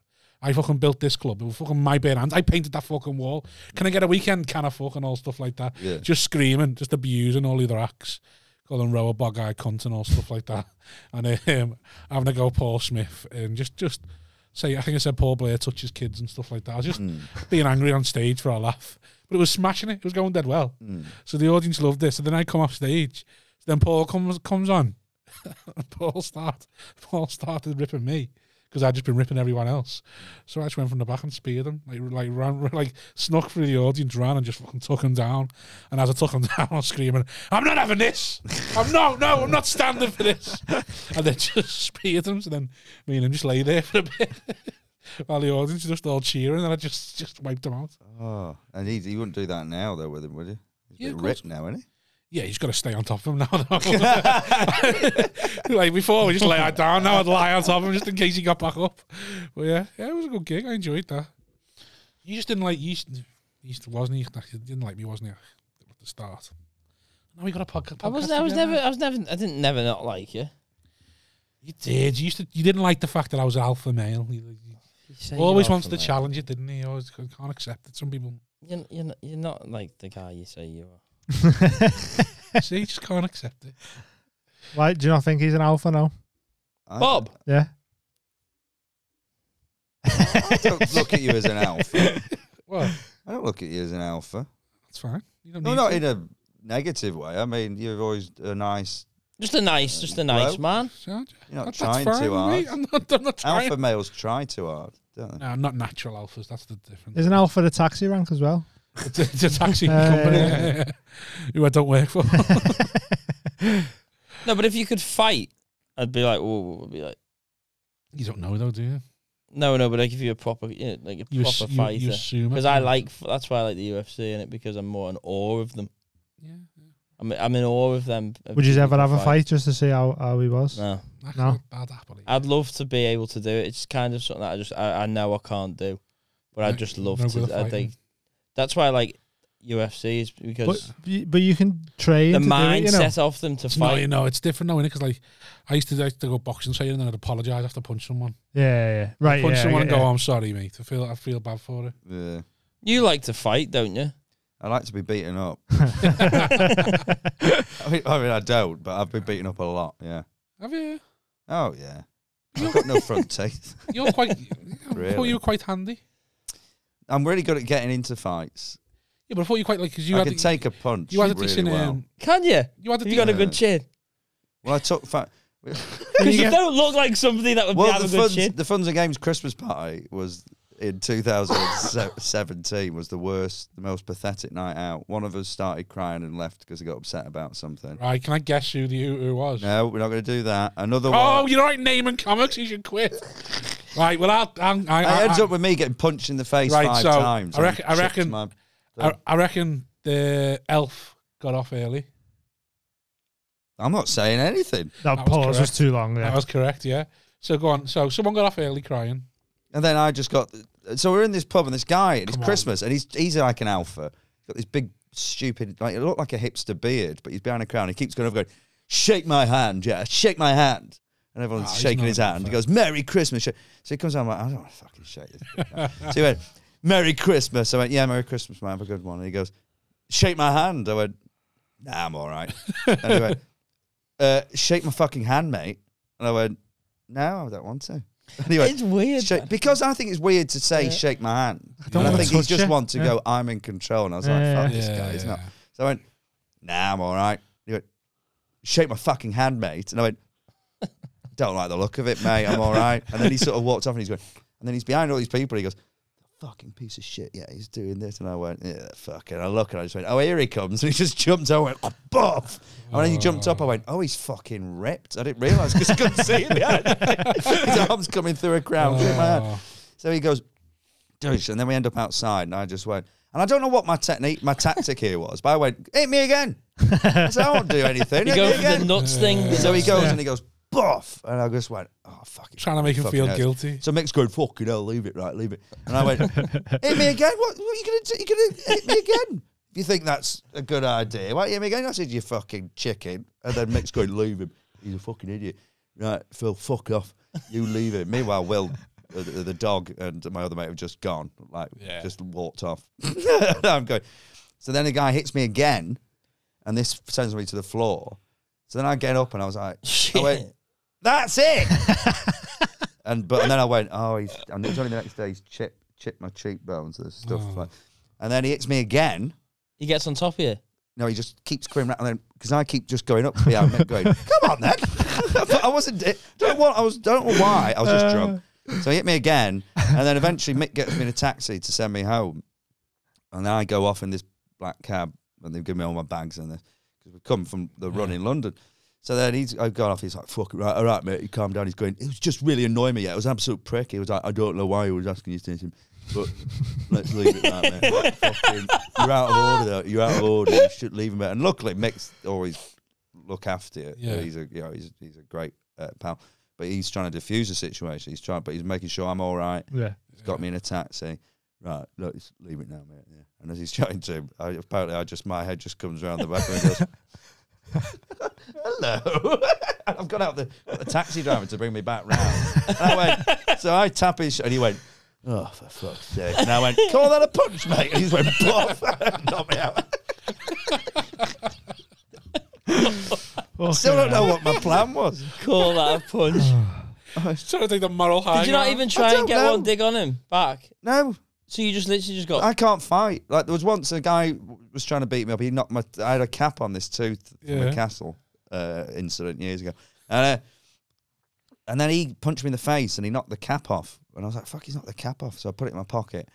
I fucking built this club. It was fucking my bare hands. I painted that fucking wall. Can I get a weekend? Can I fucking all stuff like that? Yeah. Just screaming, just abusing all the other acts. Calling Row a bog eye cunt and all stuff like that. And having a go Paul Smith and just say, I think I said Paul Blair touches kids and stuff like that. I was just being angry on stage for a laugh. But it was smashing it. It was going dead well. So the audience loved this. And then I come off stage. So then Paul comes on. And Paul started ripping me. Because I'd just been ripping everyone else. So I just went from the back and speared him. Like snuck through the audience, ran and just fucking took him down. And as I took him down, I was screaming, I'm not having this. I'm not standing for this. And then just speared him. So then me and him just lay there for a bit. While the audience just all cheering. And I just wiped him out. Oh, and he wouldn't do that now, though, with him, would you? He's a bit ripped now, isn't he? Yeah, he's got to stay on top of him now. Like before, we just lay it down. Now I'd lie on top of him just in case he got back up. But yeah, it was a good gig. I enjoyed that. You just didn't like you wasn't he? You didn't like me, wasn't he? At the start. No, we got a podcast. I didn't never not like you. You did. You didn't like the fact that I was alpha male. You always wants to challenge it, didn't he? You always can't accept it. Some people. You're not like the guy you say you are. See, you just can't accept it. Why do you not think he's an alpha now? Bob? Yeah. I don't look at you as an alpha. What? I don't look at you as an alpha. That's fine. You don't No, need not to. in a negative way. I mean, you're always a nice... Just a nice man. You're not That's trying fine too with hard. me. I'm not trying. Alpha males try too hard, don't they? No, I'm not natural alphas. That's the difference. Is an alpha the taxi rank as well? It's a taxi company who I don't work for. No, but if you could fight, I'd be like, You don't know though, do you? No, but like if you're a proper, proper fighter, you assume because that's why I like the UFC in it, because I'm more in awe of them. Yeah. I'm in awe of them. Would you ever have a fight just to see how he was? No. No. I'd love to be able to do it. It's kind of something that I know I can't do, but I'd just love to. I think that's why I like UFC is because but you can train the to mindset of them to fight. No, it's different now, innit? Because like I used to go boxing training and then I'd apologise after punch someone. Yeah. Right. Punch someone and go, I'm sorry, mate. I feel bad for it. Yeah. You like to fight, don't you? I like to be beaten up. I mean, I don't, but I've been beaten up a lot, yeah. Have you? Oh, yeah. I've got no front teeth. You're quite... Really? I thought you were quite handy. I'm really good at getting into fights. Yeah, but I thought you quite like... Cause I can take a punch you had a really decent, well. Can you? Have you got a good chin? Well, I took... Because you don't look like somebody that would have a good chin. The Funs and Games Christmas party was... in 2017 was the most pathetic night out. One of us started crying and left because he got upset about something. Right, can I guess who it was? No, we're not going to do that. Another one. Oh, you're right, naming comics. You should quit. Right, well, I ends up with me getting punched in the face right, 5 so times. I reckon the elf got off early. I'm not saying anything. That pause was too long. Yeah. That was correct, yeah. So go on. So someone got off early crying. And then I just got... So we're in this pub and this guy, and it's Christmas, and he's like an alpha. He's got this big, stupid... Like, it looked like a hipster beard, but he's behind a crown. He keeps going over going, shake my hand, yeah, shake my hand. And everyone's shaking his hand. He goes, Merry Christmas. So he comes out, I'm like, I don't want to fucking shake this. So he went, Merry Christmas. I went, yeah, Merry Christmas, man. Have a good one. And he goes, shake my hand. I went, nah, I'm all right. And he went, shake my fucking hand, mate. And I went, no, I don't want to. Anyway, it's weird. Because I think it's weird to say shake my hand. I think he just wants to go, I'm in control. And I was like, fuck this guy. He's not. So I went, nah, I'm all right. He went, shake my fucking hand, mate. And I went, don't like the look of it, mate. I'm all right. And then he sort of walked off and he's going, and then he's behind all these people. He goes, fucking piece of shit. Yeah, he's doing this. And I went, yeah, fucking. I look and I just went, oh, here he comes. And he just jumped. I went, oh, boff. And when he jumped up, I went, oh, he's fucking ripped. I didn't realise because I couldn't see him. His arms coming through a crowd. So he goes, douche. And then we end up outside and I just went, and I don't know what my tactic here was, but I went, hit me again. I said, I won't do anything. You go for the nuts thing. So he goes and he goes, boff. And I just went, oh, fuck it. Trying to make him feel guilty. So Mick's going, fucking hell, leave it, right, leave it. And I went, hit me again? What are you going to do? You're going to hit me again? If you think that's a good idea, why hit me again? I said, you fucking chicken. And then Mick's going, leave him. He's a fucking idiot. Right, Phil, fuck off. You leave him. Meanwhile, Will, the dog, and my other mate have just gone, just walked off. I'm going. So then the guy hits me again, and this sends me to the floor. So then I get up and I was like, I went, that's it. and then I went, oh, and it was only the next day he's chipped my cheekbones and stuff. And then he hits me again. He gets on top of you. No, he just keeps going around, and then because I keep just going up to me, I'm going, come on then. I wasn't. Don't know why. I was just drunk. So he hit me again, and then eventually Mick gets me in a taxi to send me home, and then I go off in this black cab, and they give me all my bags and this because we come from the run in London. So then I've gone off. He's like, "Fuck it, right, all right, mate." He calmed down. He's going, "It was just really annoying me. Yeah, it was an absolute prick." He was like, "I don't know why he was asking you to him, but let's leave it that, mate. Fucking, you're out of order. Though. You're out of order. You should leave him." And luckily, Mick's always look after you. Yeah. He's a great pal. But he's trying to diffuse the situation. But he's making sure I'm all right. Yeah, he's got me in a taxi. Right, look, leave it now, mate. Yeah. And as he's chatting to him, my head just comes around the back and goes, hello. And I've got out the taxi driver to bring me back round. And I went, so I tap his, and he went, oh, for fuck's sake. And I went, call that a punch, mate. And he just went, plof, and knocked me out. Still don't know what my plan was. Call that a punch. I was trying to take the moral high. Did you not even try and get one dig on him back? No. So you just literally just got... I can't fight. Like, there was once a guy was trying to beat me up. He knocked I had a cap on this tooth from a castle incident years ago. And then he punched me in the face and he knocked the cap off. And I was like, fuck, he's knocked the cap off. So I put it in my pocket.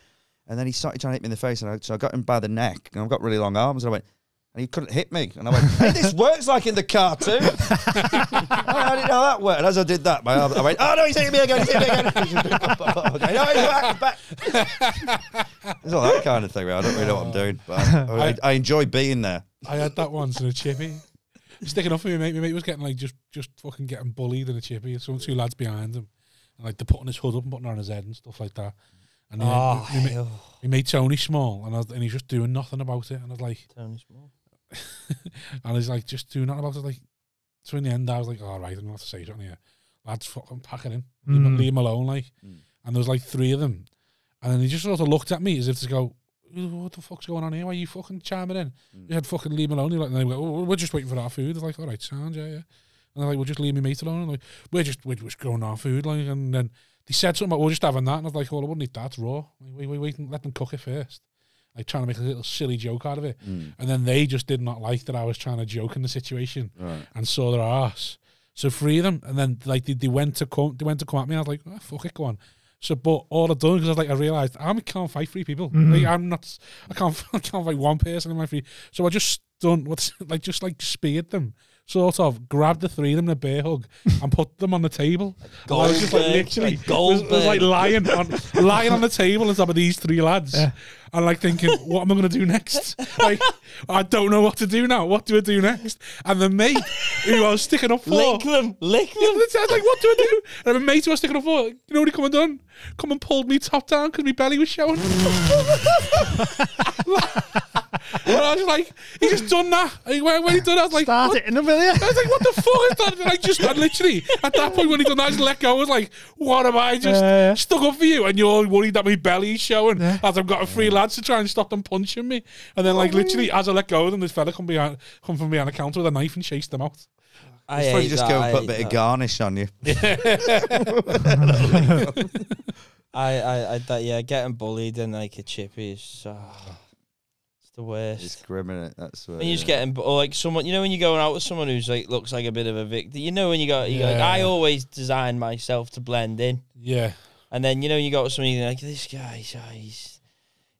And then he started trying to hit me in the face. And so I got him by the neck. And I've got really long arms. And I went... And he couldn't hit me. And I went, hey, this works like in the cartoon. I didn't know that worked. And as I did that, I went, oh, no, he's hitting me again. He's hitting me again. Okay, no, he's back. It's all that kind of thing. I don't really know what I'm doing. But I enjoy being there. I had that once in a chippy. Sticking up for me, mate. My mate was getting, like, just fucking getting bullied in a chippy. Some two lads behind him. And, like, they're putting his hood up and putting it on his head and stuff like that. And my mate Tony's small, and he's just doing nothing about it. And I was like... Tony Small. And he's like, just do nothing about it. Like, so in the end, I was like, all right, I'm gonna have to say something here. Lads, fucking pack it in. Leave him alone, like. And there was like 3 of them. And then he just sort of looked at me as if to go, what the fuck's going on here? Why are you fucking chiming in? You had fucking leave him alone. And they were like, oh, we're just waiting for our food. They're like, all right, sound, yeah. And they're like, we'll just leave me mate alone. And like, we're just growing our food, like. And then they said something about, we're just having that. And I was like, oh, I wouldn't eat that, it's raw. Like, wait, let them cook it first. Like, trying to make a little silly joke out of it. And then they just did not like that I was trying to joke in the situation and saw their arse. So 3 of them, and then like they went to come at me, and I was like, oh, fuck it, go on. So, but all I've done, because I realised I can't fight 3 people. Like, I can't fight one person in my 3. So I just done just speared them. sort of grabbed the three of them in a bear hug and put them on the table. And I was just like literally was like lying on the table on top of these three lads. Yeah. And like thinking, what am I going to do next? Like, I don't know what to do now. What do I do next? And the mate who I was sticking up for, lick them. I was like, what do I do? And the mate who I was sticking up for, you know what he come and done? Come and pulled me top down because my belly was showing. And I was like, he just done that. When he done that, I was like, start it in a minute. I was like, what the fuck is that? And I literally, at that point when he done that, I just let go. I was like, what am I just stuck up for you? And you're worried that my belly's showing as I've got three lads to try and stop them punching me. And then like literally, as I let go of them, this fella come from behind the counter with a knife and chased them out. I suppose you just go and put a bit of garnish on you. Getting bullied and like a chippy is it's the worst. It's grim, innit? That's what. When you're just getting, or like someone, you know, when you're going out with someone who's like looks like a bit of a victim. You know, when you like, I always design myself to blend in. Yeah. And then you know, when you go with someone, you're like, this guy,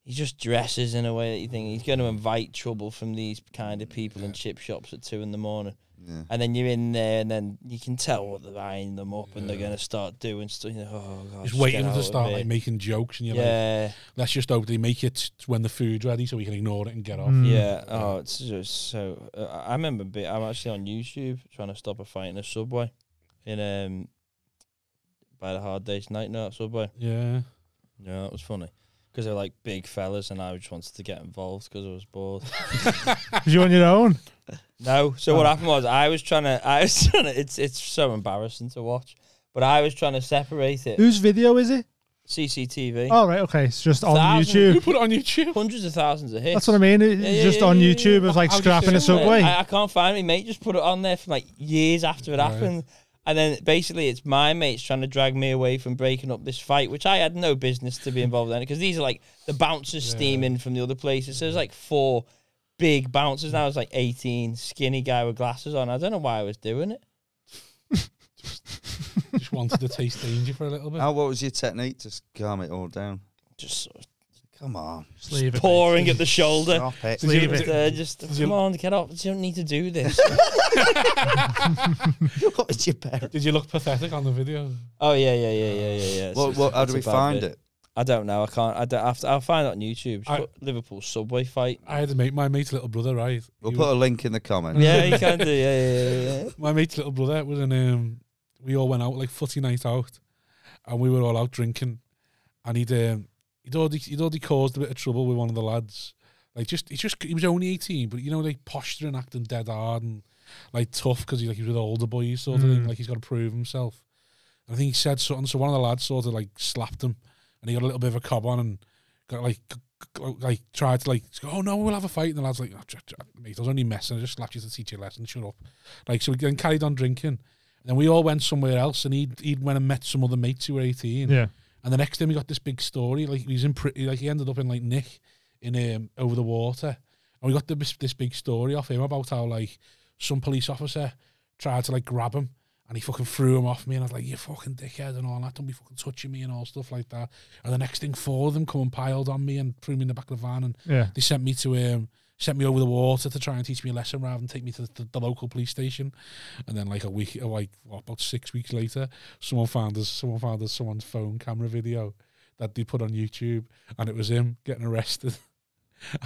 he just dresses in a way that you think he's going to invite trouble from these kind of people in chip shops at 2 a.m. Yeah. And then you're in there, and then you can tell what they're eyeing them up, and they're going to start doing stuff. You know, oh God, just waiting to start like making jokes, and you're like, let's just hope they make it when the food's ready, so we can ignore it and get off. Yeah. Oh, it's just so. I remember I'm actually on YouTube trying to stop a fight in a subway, in by the Hard Day's Night Out subway. Yeah. Yeah, it was funny. Because they're like big fellas, and I just wanted to get involved because I was bored. Was you on your own? No. So what happened was I was trying to. It's so embarrassing to watch, but I was trying to separate it. Whose video is it? CCTV. Oh right, okay. It's just on YouTube. Who put it on YouTube? Hundreds of thousands of hits. That's what I mean. It's just on YouTube. It was like scrapping a subway. I can't find it. My mate just put it on there for like years after it happened. And then basically it's my mates trying to drag me away from breaking up this fight, which I had no business to be involved in, because these are like the bouncers steaming from the other places. So there's like 4 big bouncers. Now I was like 18, skinny guy with glasses on. I don't know why I was doing it. Just wanted to taste danger for a little bit. What was your technique to calm it all down? Just sort of, come on. Just pouring at the shoulder. Stop it. Leave it. Just come on, get up. You don't need to do this. What was your parent? Did you look pathetic on the video? Oh yeah. How do we find it? I don't know. I can't. I'll find it on YouTube. Liverpool subway fight. I had my mate's little brother, right? We'll put a link in the comments. Yeah, you can do. Yeah. My mate's little brother was in. We all went out like footy night out, and we were all out drinking, and he'd already caused a bit of trouble with one of the lads. Like he was only 18, but you know, like posturing, acting dead hard and like tough because he was with older boys sort of thing. Like he's got to prove himself. And I think he said something, so one of the lads sort of like slapped him, and he got a little bit of a cob on and got like tried to like go, oh no, we'll have a fight. And the lad's like, oh, mate, I was only messing. I just slapped you to teach you a lesson. Shut up. Like, so we then carried on drinking. And then we all went somewhere else, and he'd went and met some other mates who were 18. Yeah. And the next time he got this big story, like he ended up in like Nick in Over the Water, and we got this big story off him about how like some police officer tried to like grab him, and he fucking threw him off me, and I was like, you fucking dickhead and all that, don't be fucking touching me and all stuff like that. And the next thing, 4 of them come and piled on me and threw me in the back of the van, and they sent me over the water to try and teach me a lesson rather than take me to the local police station. And then like about 6 weeks later, someone found someone's phone camera video that they put on YouTube, and it was him getting arrested.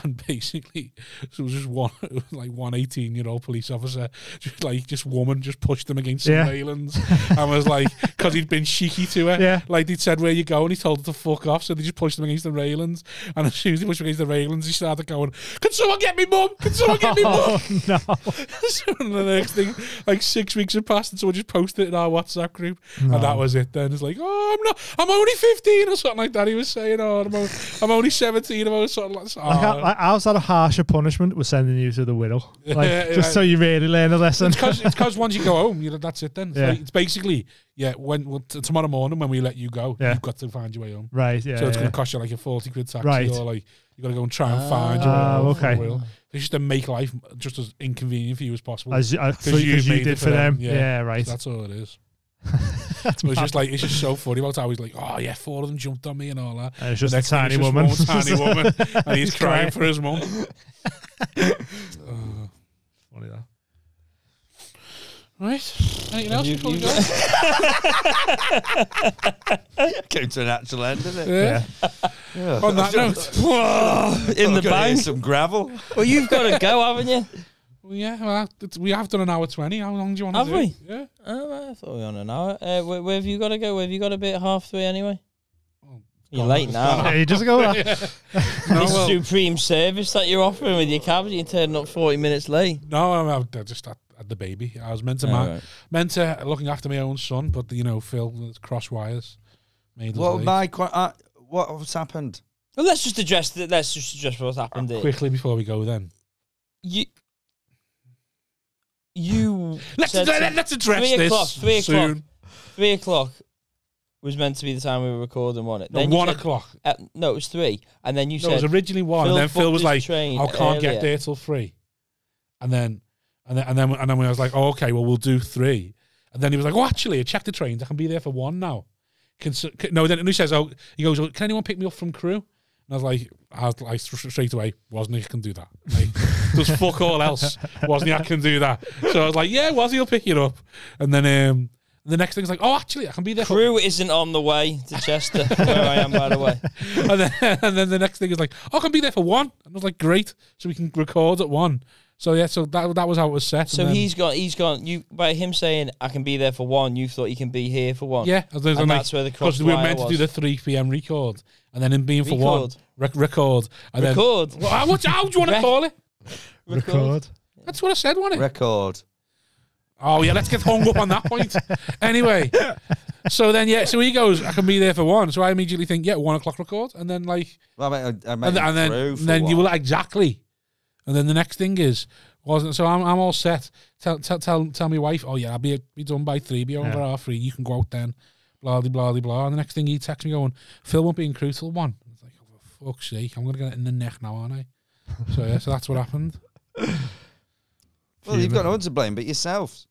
And basically, so it was just one 18-year-old police officer, just woman, just pushed him against some railings, and was like, because he'd been cheeky to her, like they'd said, where you go, and he told her to fuck off, so they just pushed him against the railings, and as soon as he pushed him against the railings, he started going, can someone get me mum? Can someone get me mum? No. So the next thing, like 6 weeks had passed, and someone just posted it in our WhatsApp group, and that was it then. It's like, oh, I'm only 15 or something like that, he was saying, I'm only 17 or something like that. How's that a harsher punishment? We're sending you to the Whittle, just so you really learn a lesson. It's because once you go home, that's it then. It's basically, tomorrow morning when we let you go, you've got to find your way home. Right, yeah. So it's going to cost you like a 40 quid taxi, or like you got to go and try and find your way home. Okay. It's just to make life just as inconvenient for you as possible. Because you did for them. Yeah, right. So that's all it is. It's just so funny about how he's like, oh yeah, 4 of them jumped on me and all that. And it's just a tiny woman, and he's crying for his mum. Funny that. Right. Anything else You- before we you- go? Came to a natural end, didn't it? Yeah. Yeah. On that note. In the bank. Some gravel. Well, you've got to go, haven't you? Well, yeah, well, we have done an hour 20. How long do you want Have to do? we? Yeah. Oh, right, I thought we were on an hour. Where have you got to go? Where have you got to be at 3:30 anyway? Oh, You're late now. Yeah, you just go that. No, This well, supreme service that you're offering with your cab, you're turning up 40 minutes late. no, I'm just at the baby. I was meant to meant to looking after my own son, but Phill cross wires made us late. What's happened? Well, let's just address what's happened here. Quickly before we go, then Let's let's address 3 this o'clock, 3 o'clock. soon. 3 o'clock was meant to be the time we were recording, wasn't it? No, Then you 1 said- o'clock. No, it was 3. And then you No, it was said originally 1, and then Phill Phill was booked like, his train "I can't get earlier." there till 3," and then when I was like, "Oh, okay, well we'll do 3," and then he was like, "Oh, actually, I checked the trains. I can be there for 1 now." Then he says, "Oh, he goes, can anyone pick me up from crew?" And I was like straight away, wasn't he? I can do that. Like, there's fuck all else. Wasn't he? I can do that. So I was like, yeah, was he? He'll pick you up. And then the next thing is like, oh, actually, I can be there. Crew isn't on the way to Chester, where I am, by the way. And then the next thing is like, oh, I can be there for 1. And I was like, great. So we can record at 1. So yeah, so that was how it was set. So he's gone. You by him saying I can be there for 1, you thought you can be here for 1. Yeah, and that's where the cross because we were meant to do the 3 p.m. record, and then him being for 1 record, and record. Then how do you want to call it? Record. That's what I said, wasn't it? Record. Oh yeah, let's get hung up on that point. Anyway, so he goes, I can be there for 1. So I immediately think, 1 o'clock record, and then like, Well, and then you were like, exactly. And then the next thing is, wasn't so I'm all set. Tell my wife, oh yeah, I'll be done by 3, be over at 3. You can go out then, blah blah blah blah. And the next thing he texts me going, Phill won't be in crew till 1. It's like, oh, for fuck's sake, I'm gonna get it in the neck now, aren't I? So yeah, so that's what happened. Well, you've got no one to blame but yourselves.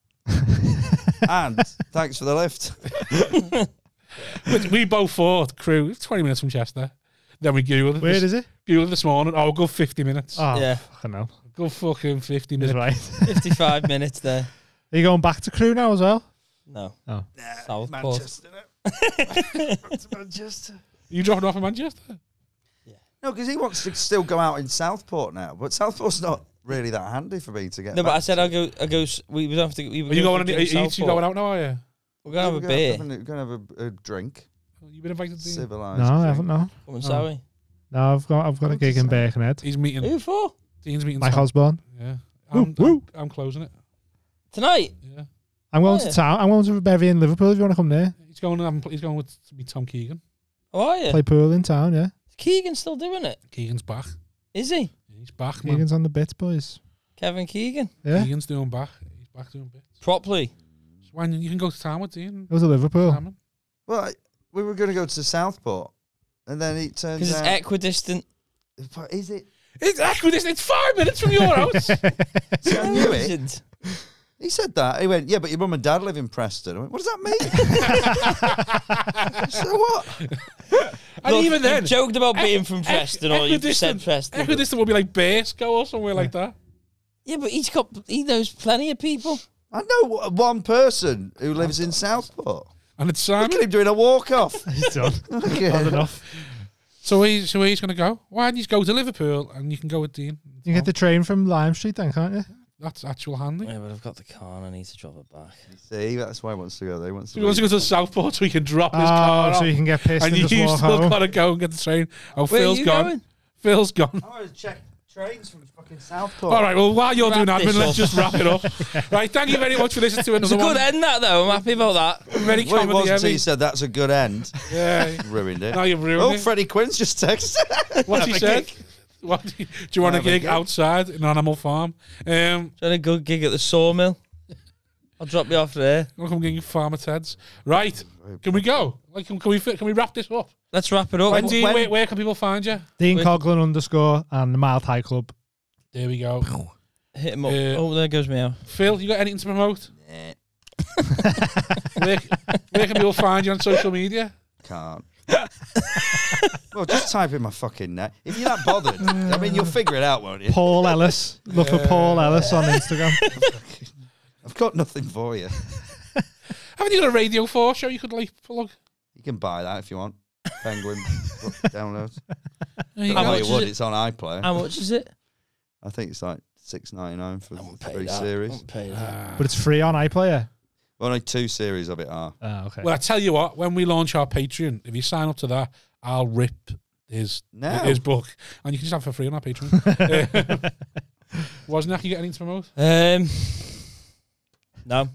And thanks for the lift. We both thought crew 20 minutes from Chester. Then we googled it. Where is it? Googled this morning. Oh, we'll go 50 minutes. Oh, Yeah. fucking hell. Go fucking 50 He's minutes. right. 55 minutes there. Are you going back to crew now as well? No. Oh. Southport. Manchester, innit? Manchester. You dropping off in Manchester? No, because he wants to still go out in Southport now, but Southport's not really that handy for me to get. No, but back I said to. I go. We don't have to. We Are you going? Are you two going out now? Are you? We're gonna have a beer. We're gonna have a drink. You been invited to? Civilized. No, I drink. haven't. No, Come on, sorry. no, I've got a gig in Birkenhead. He's meeting. Who for? Dean's meeting. Mike Osborne. Yeah. Woo. I'm closing it. Tonight. Yeah. I'm going Oh, yeah. to town. I'm going to Bevy in Liverpool. If you want to come there, He's going. He's going with Tom Keegan. How are you? play pool in town. Yeah, Keegan's still doing it. Keegan's back. Is he? He's back, man. Keegan's on the bits, boys. Kevin Keegan. Yeah, Keegan's doing back. He's back doing bits. Properly. So when you can go to town with Dean. go to Liverpool. Salmon. Well, we were going to go to Southport, and then it turns Because it's out. equidistant. But is it? It's equidistant. It's 5 minutes from your house. See, I knew it. Isn't. He said that. He went, yeah, but your mum and dad live in Preston. I went, what does that mean? So what? And Look, even then, you joked about being from Preston, or you just said Preston. Equidistant would be like Basco or somewhere like that. Yeah, but he knows plenty of people. I know one person who lives in Southport. And it's Look Simon. at him doing a walk-off. He's done. Okay. That's enough. So he's going to go. Why don't you go to Liverpool and you can go with Dean? You can get the train from Lime Street then, can't you? That's actual handy. Yeah, but I've got the car and I need to drop it back. See, that's why he wants to go there. He wants So he wants to go to Southport so he can drop his Oh, car so off. you can get pissed And and just you walk still home. got to go and get the train. Oh, Where Phil's are you gone. going? Phil's gone. I want to check trains from fucking Southport. All right, well, while you're doing Wrap admin, this let's up. just wrap it up. Right, thank you very much for listening to It's another a good one. end, that, though. I'm happy about that. Very Well, it comedy wasn't until heavy. you said that's a good end. Yeah. Ruined it. Now you've ruined Oh, it. Freddie Quinn's just texted. What's he Have a said? gig. What, do you want a Have a gig gig. outside in Animal Farm? Trying a good gig at the sawmill. I'll drop you off there. I'll come gig Farmer Ted's. Right, can we go? Like, can we wrap this up? Let's wrap it up. When Dean, where can people find you? Dean Wait. Coughlin _, and the Mild High Club. There we go. Hit him up. Uh, There goes me out. Phil, you got anything to promote? where can people find you on social media? Can't. Well, just type in my fucking name. If you're not bothered, I mean, you'll figure it out, won't you? Paul Ellis. Look for Paul Ellis on Instagram. I've got nothing for you. Haven't you got a Radio 4 show you could like plug? You can buy that if you want. Penguin downloads. There you I go. know you would. It's on iPlayer. How much is it? I think it's like $6.99 for I won't pay 3 that. I series. won't pay that. But it's free on iPlayer. Only 2 series of it are. Oh, okay. Well, I tell you what, when we launch our Patreon, if you sign up to that, I'll rip his book, and you can just have it for free on our Patreon. Wasn't that you got anything to promote? No.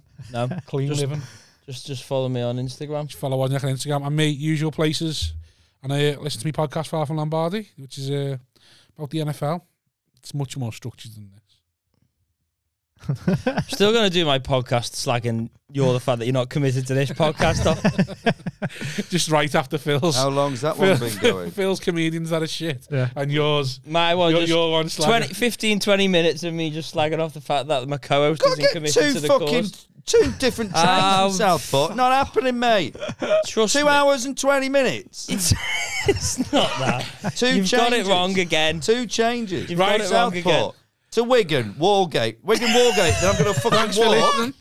Clean living. Just follow me on Instagram. Just follow Wozniak on Instagram and me, usual places. And listen to me podcast, Far From Lombardi, which is about the NFL. It's much more structured than this. Still going to do my podcast slagging the fact that you're not committed to this podcast. Just right after Phil's. How long's that one been going? Phil's comedians that are shit. Yeah. And yours. My one, your one 15-20 minutes of me just slagging off the fact that my co-host isn't committed to the cause. 2 different trains in Southport. Not happening, mate. Trust 2 me. hours and 20 minutes. It's not that. 2 You've changes. got it wrong again. 2 changes. You've got it wrong again. To Wigan, Walgate. Then I'm going to fucking walk